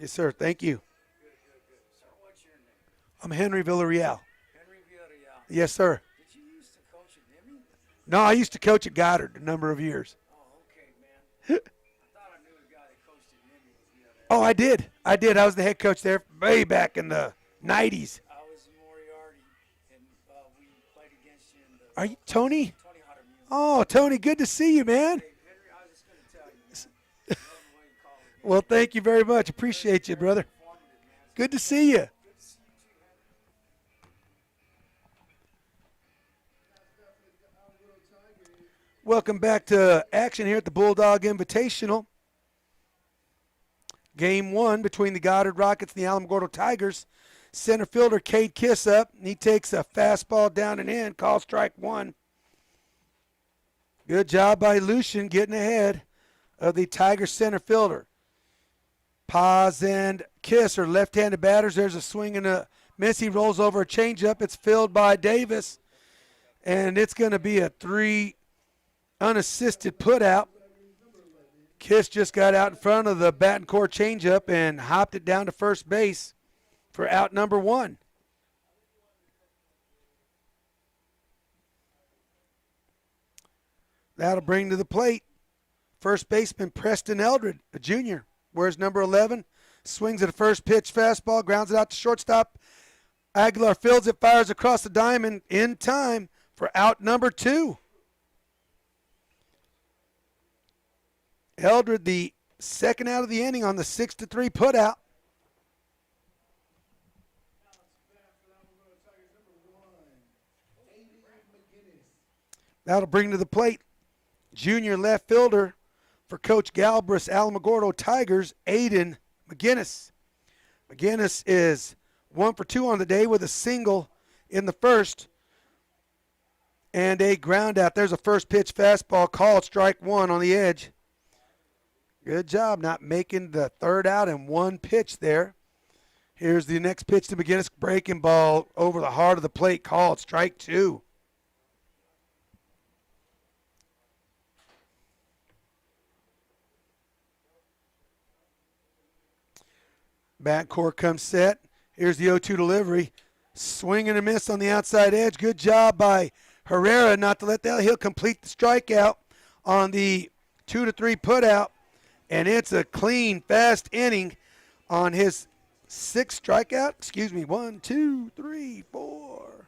Yes, sir. Thank you. Good. So what's your name? I'm Henry Villarreal. Henry Villarreal. Yes, sir. Did you used to coach at Nimmy? No, I used to coach at Goddard a number of years. Oh, okay, man. I thought I knew a guy that coached at Nimmy the other day. Oh, I did. I was the head coach there way back in the 90s. I was in Moriarty, and we played against you in the Are you Tony? Tony Hodder Music. Oh, Tony, good to see you, man. Hey, Henry, I was just going to tell you, man. Love the way you call it. Well, thank you very much. Appreciate you, brother. Informative, man. It's Good to see you. good to see you too, Henry. Welcome back to action here at the Bulldog Invitational. Game 1 between the Goddard Rockets and the Alamogordo Tigers. Center fielder Cade Kiss up, and he takes a fastball down and in, called strike 1. Good job by Lucian getting ahead of the Tigers center fielder. Paz and Kiss are left-handed batters. There's a swing and a miss. He rolls over a changeup. It's filled by Davis, and it's going to be a 3 unassisted putout. Kiss just got out in front of the Battencourt changeup and hopped it down to first base for out number 1. That'll bring to the plate first baseman Preston Eldred, a junior. Where's number 11? Swings at a first pitch fastball, grounds it out to shortstop. Aguilar fields it, fires across the diamond in time for out number 2. Eldred, the second out of the inning on the 6-3 putout. That'll bring to the plate junior left fielder for Coach Galbraith's Alamogordo Tigers, Aiden McGinnis. McGinnis is 1 for 2 on the day with a single in the first and a ground out. There's a first pitch fastball called strike 1 on the edge. Good job not making the third out in one pitch there. Here's the next pitch to McGinnis. Breaking ball over the heart of the plate, called strike 2. Backcourt comes set. Here's the 0-2 delivery. Swing and a miss on the outside edge. Good job by Herrera not to let that. He'll complete the strikeout on the 2-3 putout. And it's a clean, fast inning on his 6th strikeout. 1, 2, 3, 4,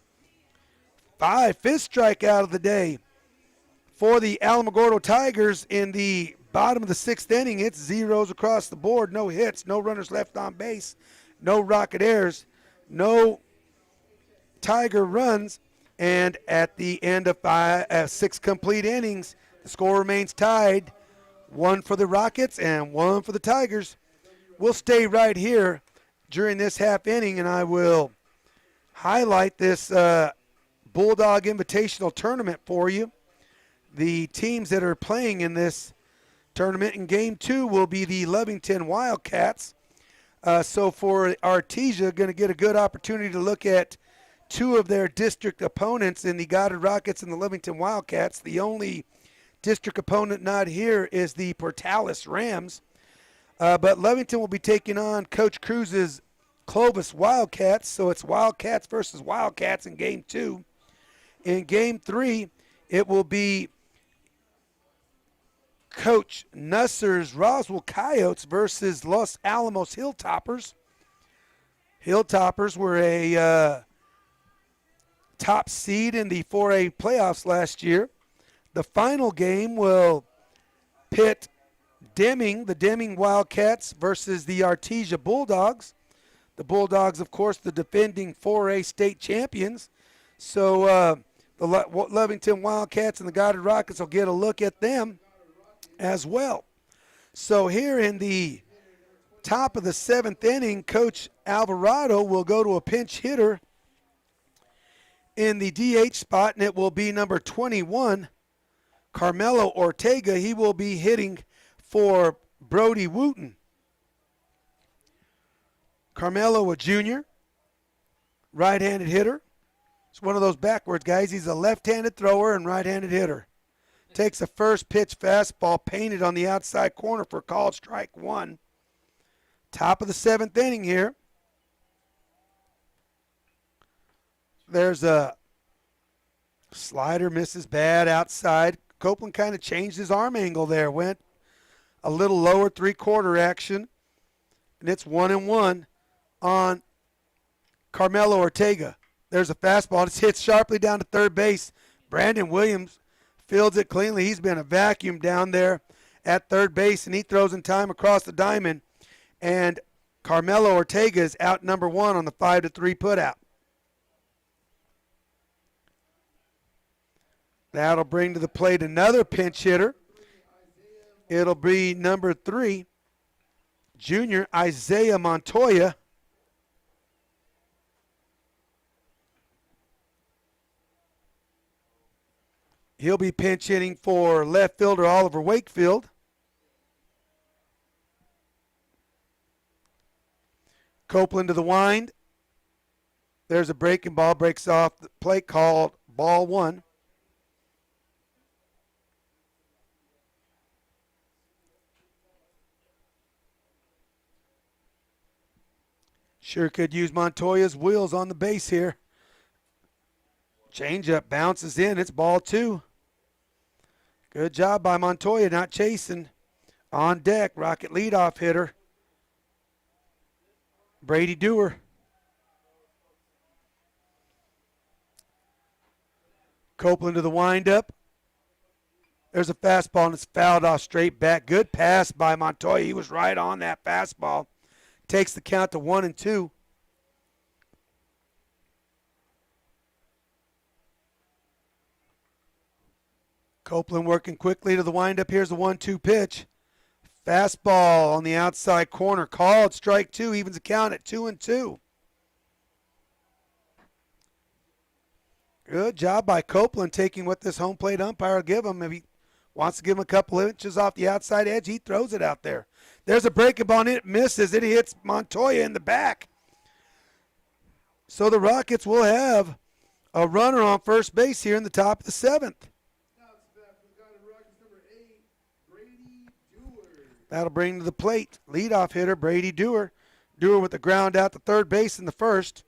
5. 5th strikeout of the day for the Alamogordo Tigers in the bottom of the 6th inning. It's zeros across the board. No hits, no runners left on base, no rocket airs, no Tiger runs. And at the end of 6 complete innings, the score remains tied. 1 for the Rockets and 1 for the Tigers. We'll stay right here during this half inning, and I will highlight this Bulldog Invitational Tournament for you. The teams that are playing in this tournament in Game 2 will be the Lovington Wildcats. So for Artesia, going to get a good opportunity to look at 2 of their district opponents in the Goddard Rockets and the Lovington Wildcats. The only district opponent not here is the Portales Rams. But Lovington will be taking on Coach Cruz's Clovis Wildcats. So it's Wildcats versus Wildcats in Game 2. In Game 3, it will be Coach Nusser's Roswell Coyotes versus Los Alamos Hilltoppers. Hilltoppers were a top seed in the 4A playoffs last year. The final game will pit the Deming Wildcats versus the Artesia Bulldogs. The Bulldogs, of course, the defending 4A state champions. So the Lovington Wildcats and the Goddard Rockets will get a look at them as well. So here in the top of the 7th inning, Coach Alvarado will go to a pinch hitter in the DH spot, and it will be number 21, Carmelo Ortega. He will be hitting for Brody Wooten. Carmelo, a junior, right-handed hitter. It's one of those backwards guys. He's a left-handed thrower and right-handed hitter. Takes a first pitch fastball painted on the outside corner for called strike 1. Top of the 7th inning here. There's a slider, misses bad outside. Copeland kind of changed his arm angle there. Went a little lower, 3/4 action. And it's 1-1 on Carmelo Ortega. There's a fastball. It's hit sharply down to third base. Brandon Williams fields it cleanly. He's been a vacuum down there at third base, and he throws in time across the diamond. And Carmelo Ortega is out number 1 on the 5-3 putout. That'll bring to the plate another pinch hitter. It'll be number 3, junior Isaiah Montoya. He'll be pinch hitting for left fielder Oliver Wakefield. Copeland to the wind. There's a breaking ball, breaks off the plate, called ball 1. Sure could use Montoya's wheels on the base here. Changeup bounces in. It's ball 2. Good job by Montoya, not chasing. On deck, Rocket leadoff hitter Brady Dewar. Copeland to the windup. There's a fastball, and it's fouled off straight back. Good pass by Montoya. He was right on that fastball. Takes the count to 1-2. Copeland working quickly to the windup. Here's the 1-2 pitch. Fastball on the outside corner. Called strike 2. Evens the count at 2-2. Good job by Copeland taking what this home plate umpire will give him. If he wants to give him a couple of inches off the outside edge, he throws it out there. There's a breaking ball, and it misses. It hits Montoya in the back. So the Rockets will have a runner on first base here in the top of the 7th. That'll bring to the plate leadoff hitter Brady Dewar. Dewar with the ground out to third base in the first.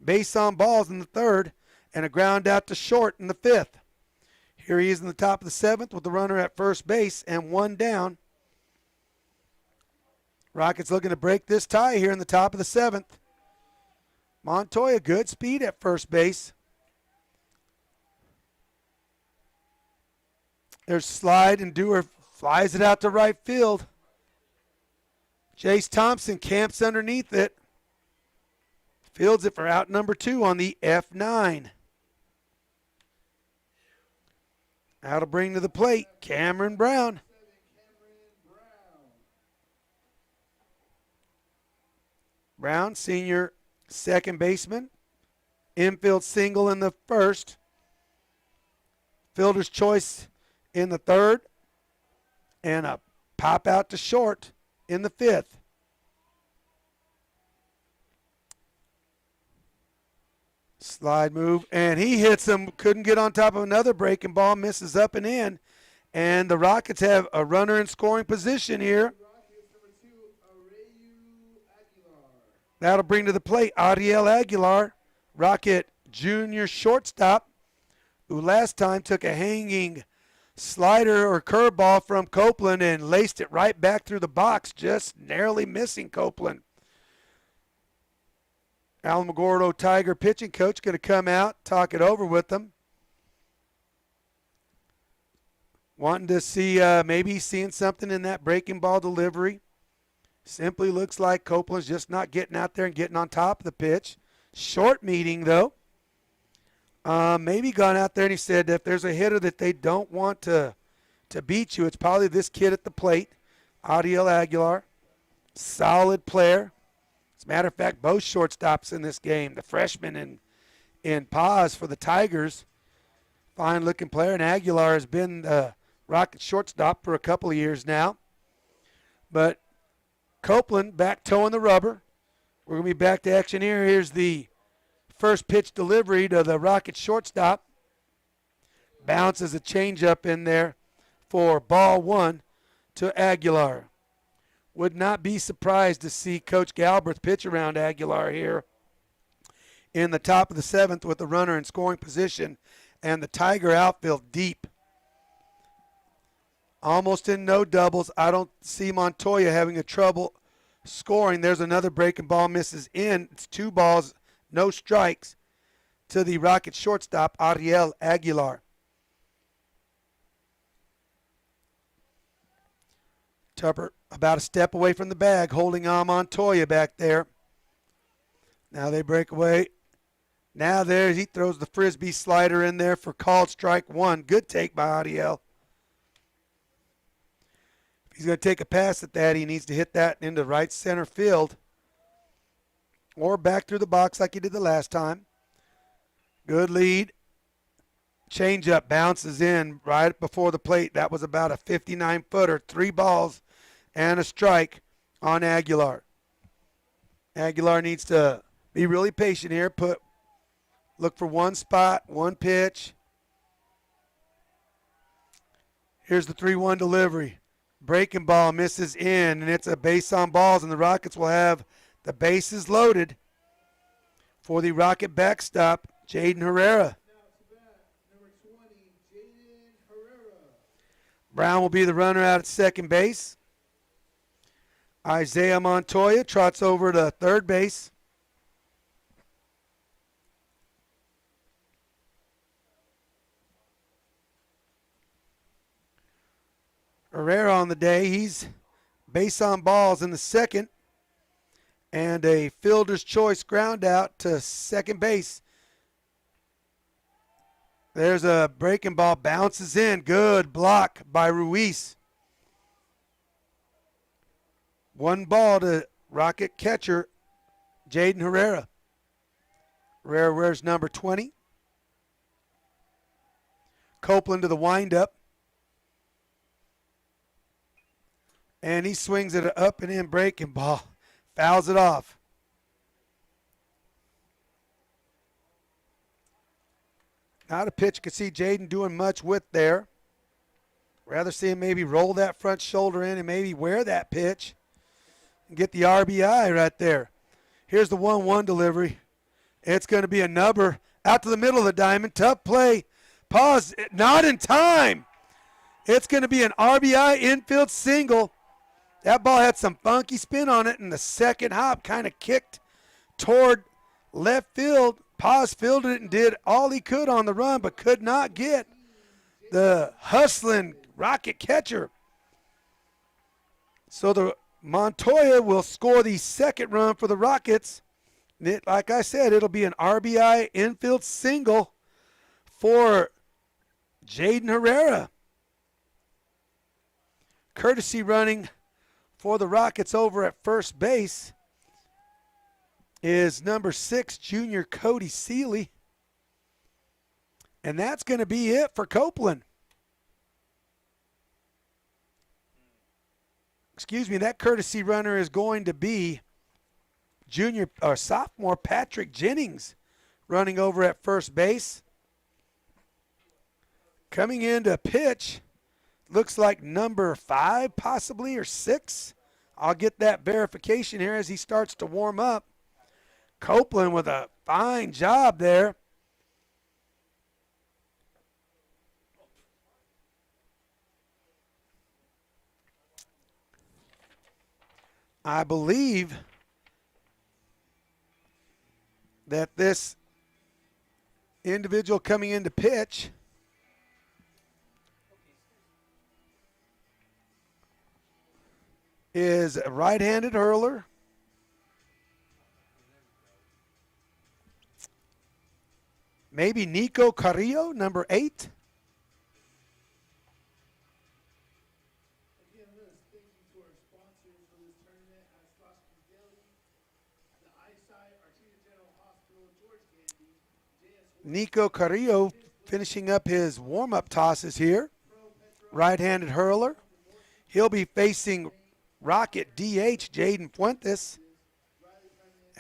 Base on balls in the third. And a ground out to short in the 5th. Here he is in the top of the 7th with the runner at first base and 1 down. Rockets looking to break this tie here in the top of the 7th. Montoya, good speed at first base. There's slide, and Dewar flies it out to right field. Jace Thompson camps underneath it. Fields it for out number 2 on the F9. That'll bring to the plate Cameron Brown. Brown, senior second baseman. Infield single in the first. Fielder's choice in the third. And a pop out to short in the 5th. Slide move, and he hits him. Couldn't get on top of another breaking ball. Misses up and in. And the Rockets have a runner in scoring position here. That'll bring to the plate Ariel Aguilar, Rocket junior shortstop, who last time took a hanging slider or curveball from Copeland and laced it right back through the box, just narrowly missing Copeland. Alamogordo Tiger pitching coach going to come out, talk it over with them. Wanting to see maybe seeing something in that breaking ball delivery. Simply looks like Copeland's just not getting out there and getting on top of the pitch. Short meeting, though. Maybe gone out there and he said if there's a hitter that they don't want to beat you, it's probably this kid at the plate, Ariel Aguilar. Solid player. As a matter of fact, both shortstops in this game, the freshman in Paz for the Tigers, fine-looking player, and Aguilar has been the Rocket shortstop for a couple of years now. But Copeland back toeing the rubber. We're going to be back to action here. Here's the first pitch delivery to the Rocket shortstop. Bounces a changeup in there for ball 1 to Aguilar. Would not be surprised to see Coach Galbraith pitch around Aguilar here in the top of the 7th with the runner in scoring position and the Tiger outfield deep. Almost in no doubles. I don't see Montoya having a trouble scoring. There's another breaking ball, misses in. It's 2 balls, no strikes to the Rocket shortstop, Ariel Aguilar. Tupper about a step away from the bag, holding on Montoya back there. Now they break away. Now there he throws the frisbee slider in there for called strike one. Good take by Adiel. If he's going to take a pass at that, he needs to hit that into right center field or back through the box like he did the last time. Good lead. Changeup bounces in right before the plate. That was about a 59-footer. 3 balls and a strike on Aguilar. Aguilar needs to be really patient here. Look for one spot, one pitch. Here's the 3-1 delivery. Breaking ball misses in, and it's a base on balls, and the Rockets will have the bases loaded for the Rocket backstop, Jaden Herrera. Brown will be the runner out at second base. Isaiah Montoya trots over to third base. Herrera on the day. He's base on balls in the second. And a fielder's choice ground out to second base. There's a breaking ball, bounces in. Good block by Ruiz. 1 ball to Rocket catcher Jaden Herrera. Herrera wears number 20. Copeland to the windup. And he swings it up and in breaking ball. Fouls it off. Not a pitch you could see Jaden doing much with there. Rather see him maybe roll that front shoulder in and maybe wear that pitch and get the RBI right there. Here's the 1-1 delivery. It's going to be a nubber out to the middle of the diamond. Tough play. Pause. Not in time. It's going to be an RBI infield single. That ball had some funky spin on it, and the second hop kind of kicked toward left field. Paz fielded it and did all he could on the run, but could not get the hustling Rocket catcher. So the Montoya will score the second run for the Rockets. Like I said, it'll be an RBI infield single for Jaden Herrera. Courtesy running for the Rockets over at first base is number 6, junior Cody Seeley. And that's going to be it for Copeland. Excuse me, that courtesy runner is going to be junior or sophomore Patrick Jennings running over at first base. Coming in to pitch, looks like number 5 possibly or 6. I'll get that verification here as he starts to warm up. Copeland with a fine job there. I believe that this individual coming in to pitch is a right-handed hurler. Maybe Nico Carrillo, number 8. Again, let us thank you to our sponsors for this tournament, Anastasia Daily, the Eyesight, Artesia General Hospital, George Gandy, JS. Nico Carrillo finishing up his warm-up tosses here. Right-handed hurler. He'll be facing Rocket DH Jaden Fuentes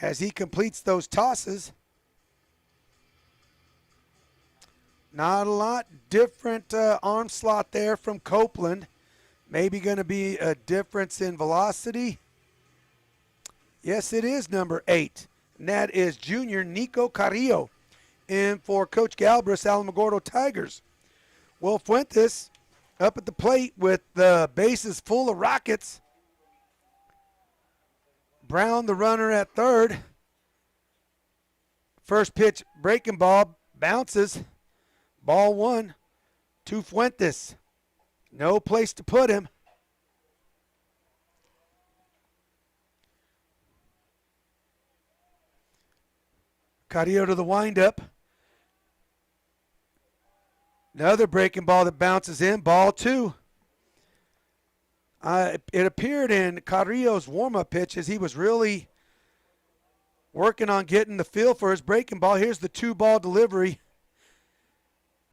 as he completes those tosses. Not a lot different arm slot there from Copeland. Maybe going to be a difference in velocity. Yes, it is number 8. And that is junior Nico Carrillo in for Coach Galbraith's Alamogordo Tigers. Will Fuentes up at the plate with the bases full of Rockets. Brown, the runner at third. First pitch, breaking ball, bounces. Ball 1 to Fuentes. No place to put him. Carrillo to the windup. Another breaking ball that bounces in. Ball 2. It appeared in Carrillo's warm-up pitch as he was really working on getting the feel for his breaking ball. Here's the 2-ball delivery.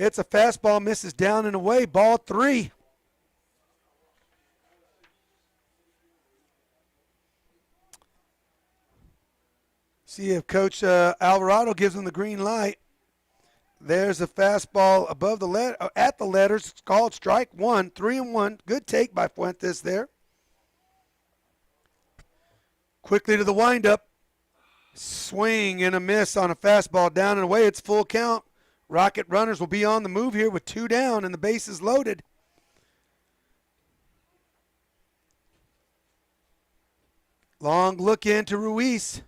It's a fastball, misses down and away. Ball 3. See if Coach Alvarado gives him the green light. There's a fastball above the at the letters. It's called strike 1. 3-1. Good take by Fuentes there. Quickly to the windup. Swing and a miss on a fastball down and away. It's full count. Rocket runners will be on the move here with 2 down and the bases loaded. Long look into Ruiz.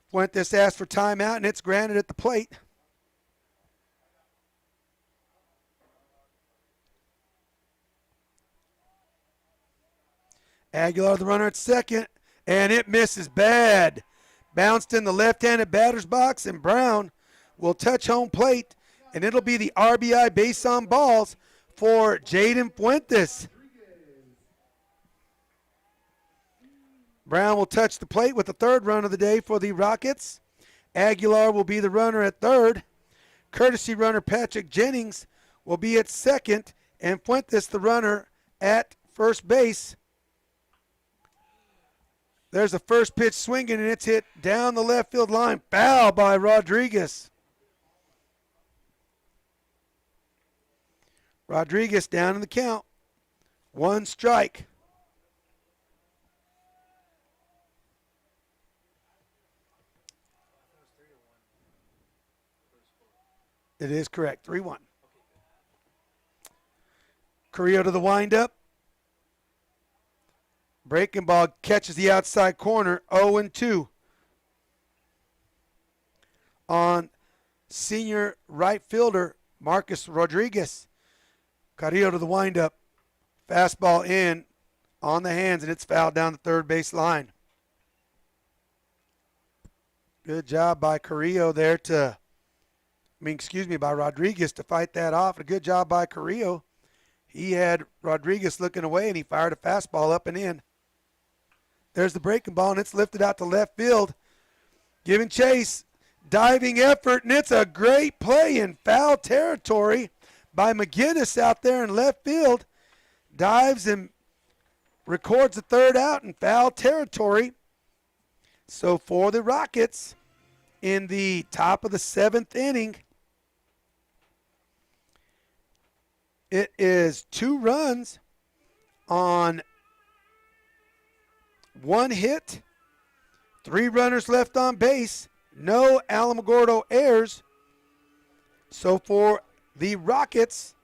Fuentes asked for timeout, and it's granted at the plate. Aguilar, the runner at second, and it misses bad. Bounced in the left-handed batter's box, and Brown will touch home plate, and it'll be the RBI base on balls for Jaden Fuentes. Brown will touch the plate with the 3rd run of the day for the Rockets. Aguilar will be the runner at 3rd. Courtesy runner Patrick Jennings will be at 2nd, and Fuentes the runner at first base. There's a first pitch swinging, and it's hit down the left field line. Foul by Rodriguez. Rodriguez down in the count. 1 strike. It is correct. 3-1. Carrillo to the windup. Breaking ball catches the outside corner. 0-2 on senior right fielder Marcus Rodriguez. Carrillo to the windup. Fastball in on the hands, and it's fouled down the third base line. Good job by Carrillo there by Rodriguez to fight that off. A good job by Carrillo. He had Rodriguez looking away, and he fired a fastball up and in. There's the breaking ball, and it's lifted out to left field. Giving chase. Diving effort, and it's a great play in foul territory by McGinnis out there in left field. Dives and records the 3rd out in foul territory. So for the Rockets, in the top of the 7th inning, it is 2 runs on 1 hit, 3 runners left on base, no Alamogordo errors. So for the Rockets,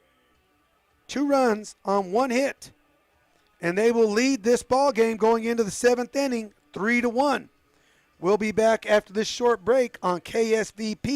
2 runs on 1 hit, and they will lead this ball game going into the 7th inning 3-1. We'll be back after this short break on KSVPTV.com.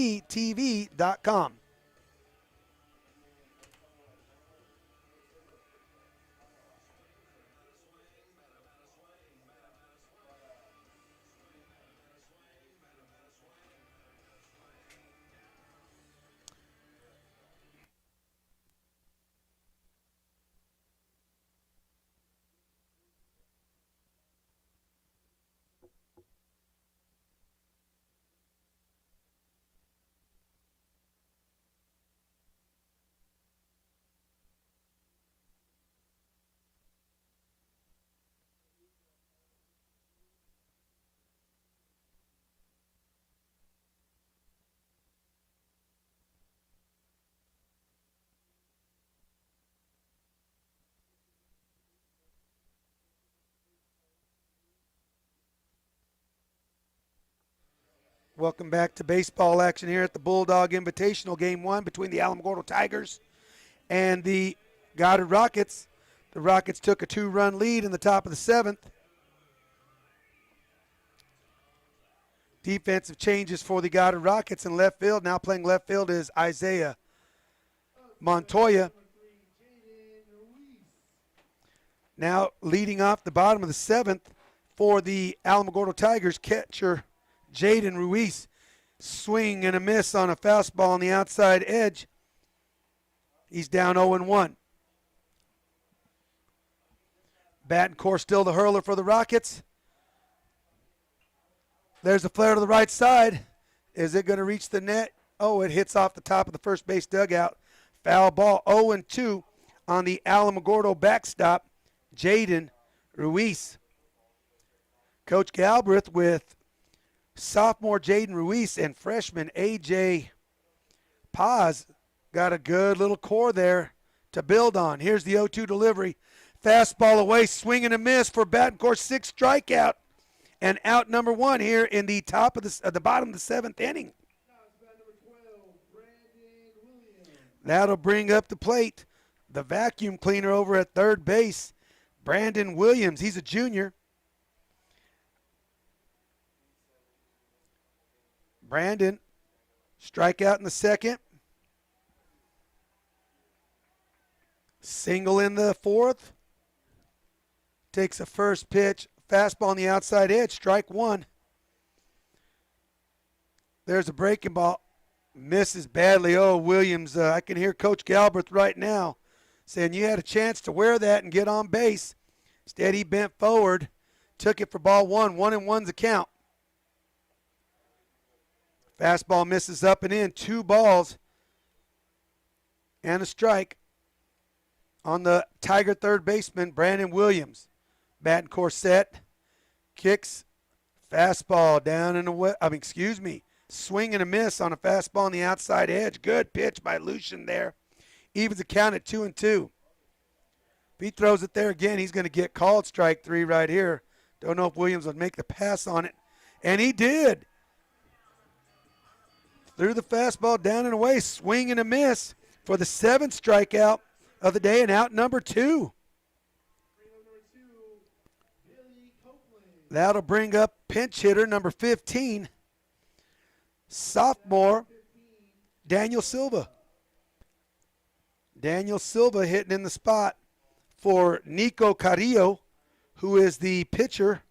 Welcome back to baseball action here at the Bulldog Invitational, Game 1 between the Alamogordo Tigers and the Goddard Rockets. The Rockets took a 2-run lead in the top of the 7th. Defensive changes for the Goddard Rockets in left field. Now playing left field is Isaiah Montoya. Now leading off the bottom of the 7th for the Alamogordo Tigers, catcher Jaden Ruiz. Swing and a miss on a fastball on the outside edge. He's down 0-1. Battencourt still the hurler for the Rockets. There's a flare to the right side. Is it going to reach the net? Oh, it hits off the top of the first base dugout. Foul ball. 0-2 on the Alamogordo backstop. Jaden Ruiz. Coach Galbraith with sophomore Jaden Ruiz and freshman A.J. Paz got a good little core there to build on. Here's the 0-2 delivery. Fastball away, swing and a miss for Battencourt. 6th strikeout and out number 1 here in the top of the bottom of the 7th inning. Now it's bat number 12, Brandon Williams. That'll bring up the plate the vacuum cleaner over at third base, Brandon Williams. He's a junior. Brandon, strikeout in the 2nd. Single in the 4th. Takes a first pitch. Fastball on the outside edge. Strike 1. There's a breaking ball. Misses badly. Oh, Williams. I can hear Coach Galbraith right now saying you had a chance to wear that and get on base. Instead, he bent forward. Took it for ball 1. 1-1's a count. Fastball misses up and in. 2 balls and a strike on the Tiger third baseman, Brandon Williams. Battencourt set. Kicks. Fastball down and away. Swing and a miss on a fastball on the outside edge. Good pitch by Lucian there. Evens the count at 2-2. If he throws it there again, he's going to get called strike 3 right here. Don't know if Williams would make the pass on it. And he did. Threw the fastball down and away. Swing and a miss for the 7th strikeout of the day and out number 2. That'll bring up pinch hitter number 15, sophomore Daniel Silva. Daniel Silva hitting in the spot for Nico Carrillo, who is the pitcher.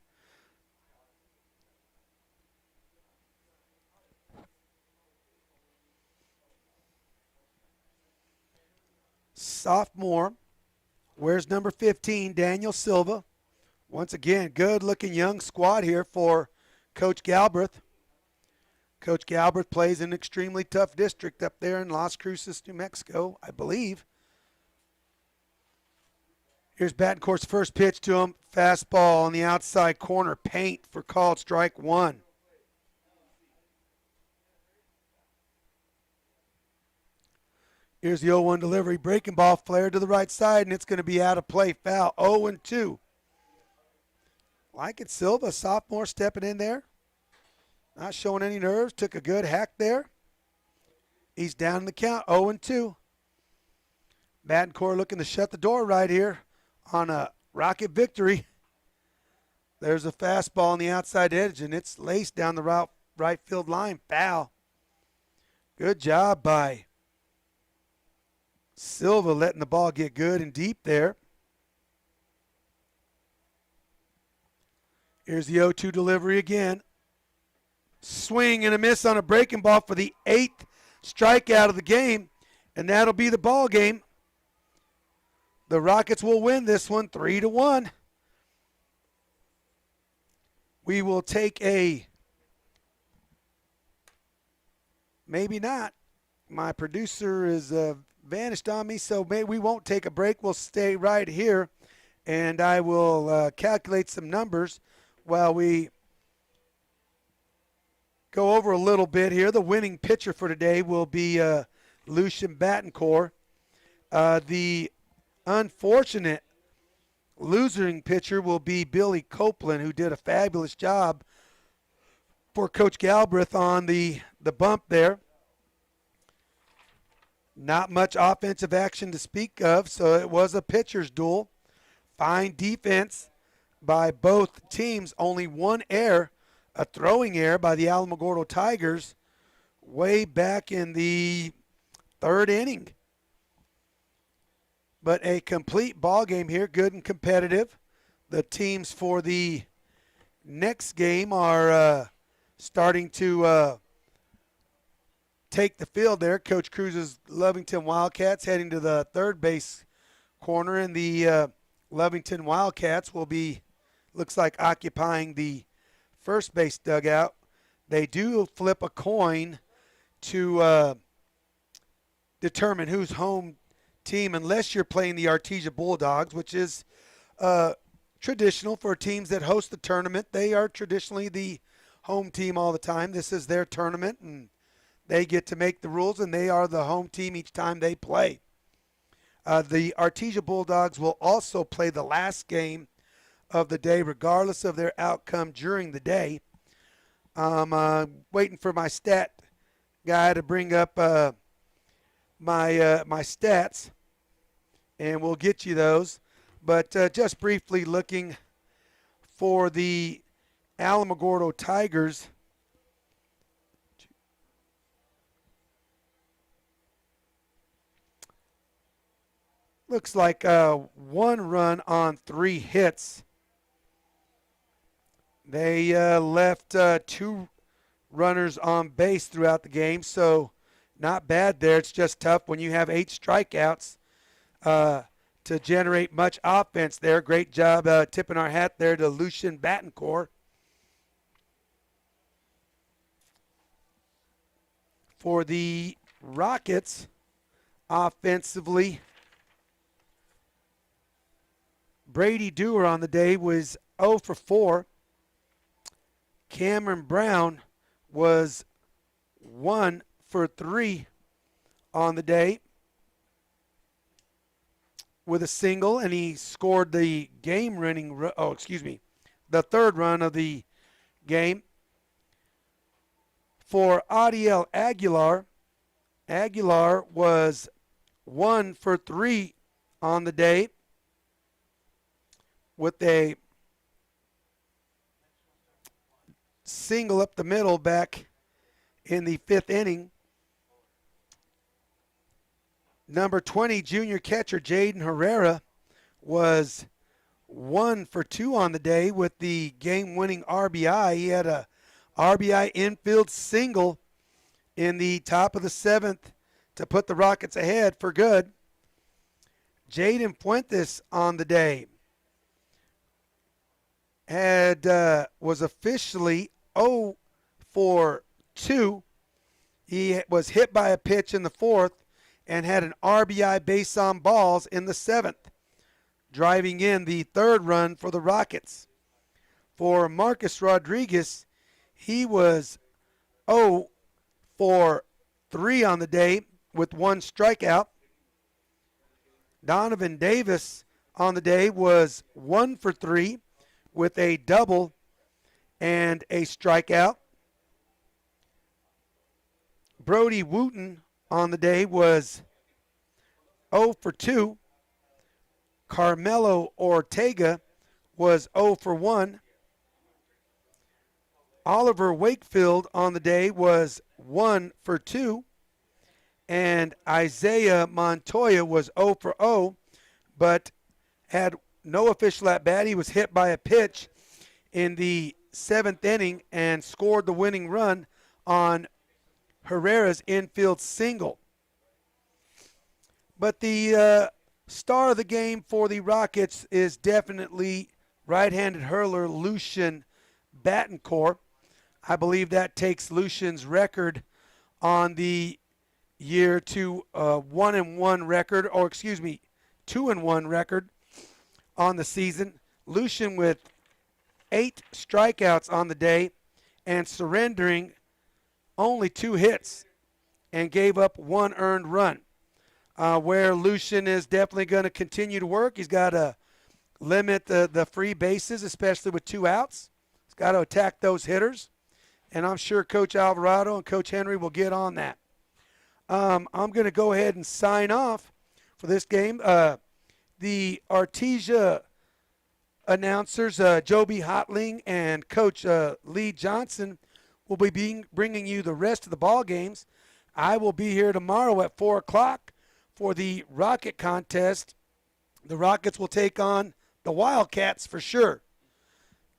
Sophomore, where's number 15, Daniel Silva. Once again, good-looking young squad here for Coach Galbraith. Coach Galbraith plays in an extremely tough district up there in Las Cruces, New Mexico, I believe. Here's Battencourt's first pitch to him. Fastball on the outside corner, paint for called strike 1. Here's the 0-1 delivery. Breaking ball flared to the right side, and it's going to be out of play. Foul. 0-2. Like it, Silva, sophomore, stepping in there. Not showing any nerves. Took a good hack there. He's down in the count. 0-2. Battencourt looking to shut the door right here on a Rocket victory. There's a fastball on the outside edge, and it's laced down the right field line. Foul. Good job by Silva letting the ball get good and deep there. Here's the 0-2 delivery again. Swing and a miss on a breaking ball for the 8th strikeout of the game, and that'll be the ball game. The Rockets will win this one 3-1. We will take a, maybe not. My producer is vanished on me, so maybe we won't take a break. We'll stay right here, and I will calculate some numbers while we go over a little bit here. The winning pitcher for today will be Lucian Battencourt. The unfortunate losing pitcher will be Billy Copeland, who did a fabulous job for Coach Galbraith on the bump there. Not much offensive action to speak of, so it was a pitcher's duel. Fine defense by both teams. Only one error, a throwing error by the Alamogordo Tigers way back in the 3rd inning. But a complete ball game here, good and competitive. The teams for the next game are starting to take the field there. Coach Cruz's Lovington Wildcats heading to the third base corner, and the Lovington Wildcats will be, looks like, occupying the first base dugout. They do flip a coin to determine who's home team, unless you're playing the Artesia Bulldogs, which is traditional for teams that host the tournament. They are traditionally the home team all the time. This is their tournament, and they get to make the rules, and they are the home team each time they play. The Artesia Bulldogs will also play the last game of the day, regardless of their outcome during the day. I'm waiting for my stat guy to bring up my stats, and we'll get you those. But just briefly looking for the Alamogordo Tigers. Looks like 1 run on 3 hits. They left 2 runners on base throughout the game, so not bad there. It's just tough when you have 8 strikeouts to generate much offense there. Great job tipping our hat there to Lucien Battencourt. For the Rockets, offensively, Brady Dewar on the day was 0 for 4. Cameron Brown was 1 for 3 on the day with a single, and he scored the game-winning, the 3rd run of the game. For Adiel Aguilar, Aguilar was 1 for 3 on the day with a single up the middle back in the 5th inning. Number 20, junior catcher Jaden Herrera was 1 for 2 on the day with the game-winning RBI. He had a RBI infield single in the top of the 7th to put the Rockets ahead for good. Jaden Fuentes on the day was officially 0 for 2. He was hit by a pitch in the 4th and had an RBI base on balls in the 7th, driving in the 3rd run for the Rockets. For Marcus Rodriguez, he was 0 for 3 on the day with 1 strikeout. Donovan Davis on the day was 1 for 3 with a double and a strikeout. Brody Wooten on the day was 0 for 2. Carmelo Ortega was 0 for 1. Oliver Wakefield on the day was 1 for 2. And Isaiah Montoya was 0 for 0, but had no official at bat. He was hit by a pitch in the 7th inning and scored the winning run on Herrera's infield single. But the star of the game for the Rockets is definitely right-handed hurler Lucien Battencourt. I believe that takes Lucien's record on the year to 1-1 record, or 2-1 record on the season. Lucien with 8 strikeouts on the day and surrendering only 2 hits and gave up 1 earned run. Where Lucien is definitely going to continue to work. He's got to limit the free bases, especially with 2 outs. He's got to attack those hitters. And I'm sure Coach Alvarado and Coach Henry will get on that. I'm going to go ahead and sign off for this game. The Artesia announcers, Joby Hotling and Coach Lee Johnson, will be bringing you the rest of the ball games. I will be here tomorrow at 4 o'clock for the Rocket contest. The Rockets will take on the Wildcats for sure.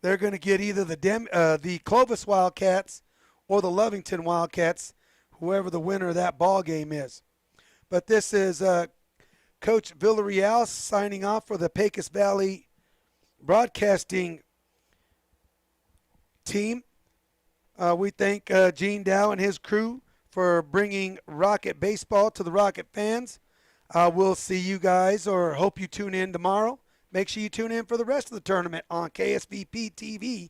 They're going to get either the Clovis Wildcats or the Lovington Wildcats, whoever the winner of that ball game is. But this is Coach Villarreal signing off for the Pecos Valley Broadcasting team. We thank Gene Dow and his crew for bringing Rocket baseball to the Rocket fans. We'll see you guys, or hope you tune in tomorrow. Make sure you tune in for the rest of the tournament on KSVPTV.com.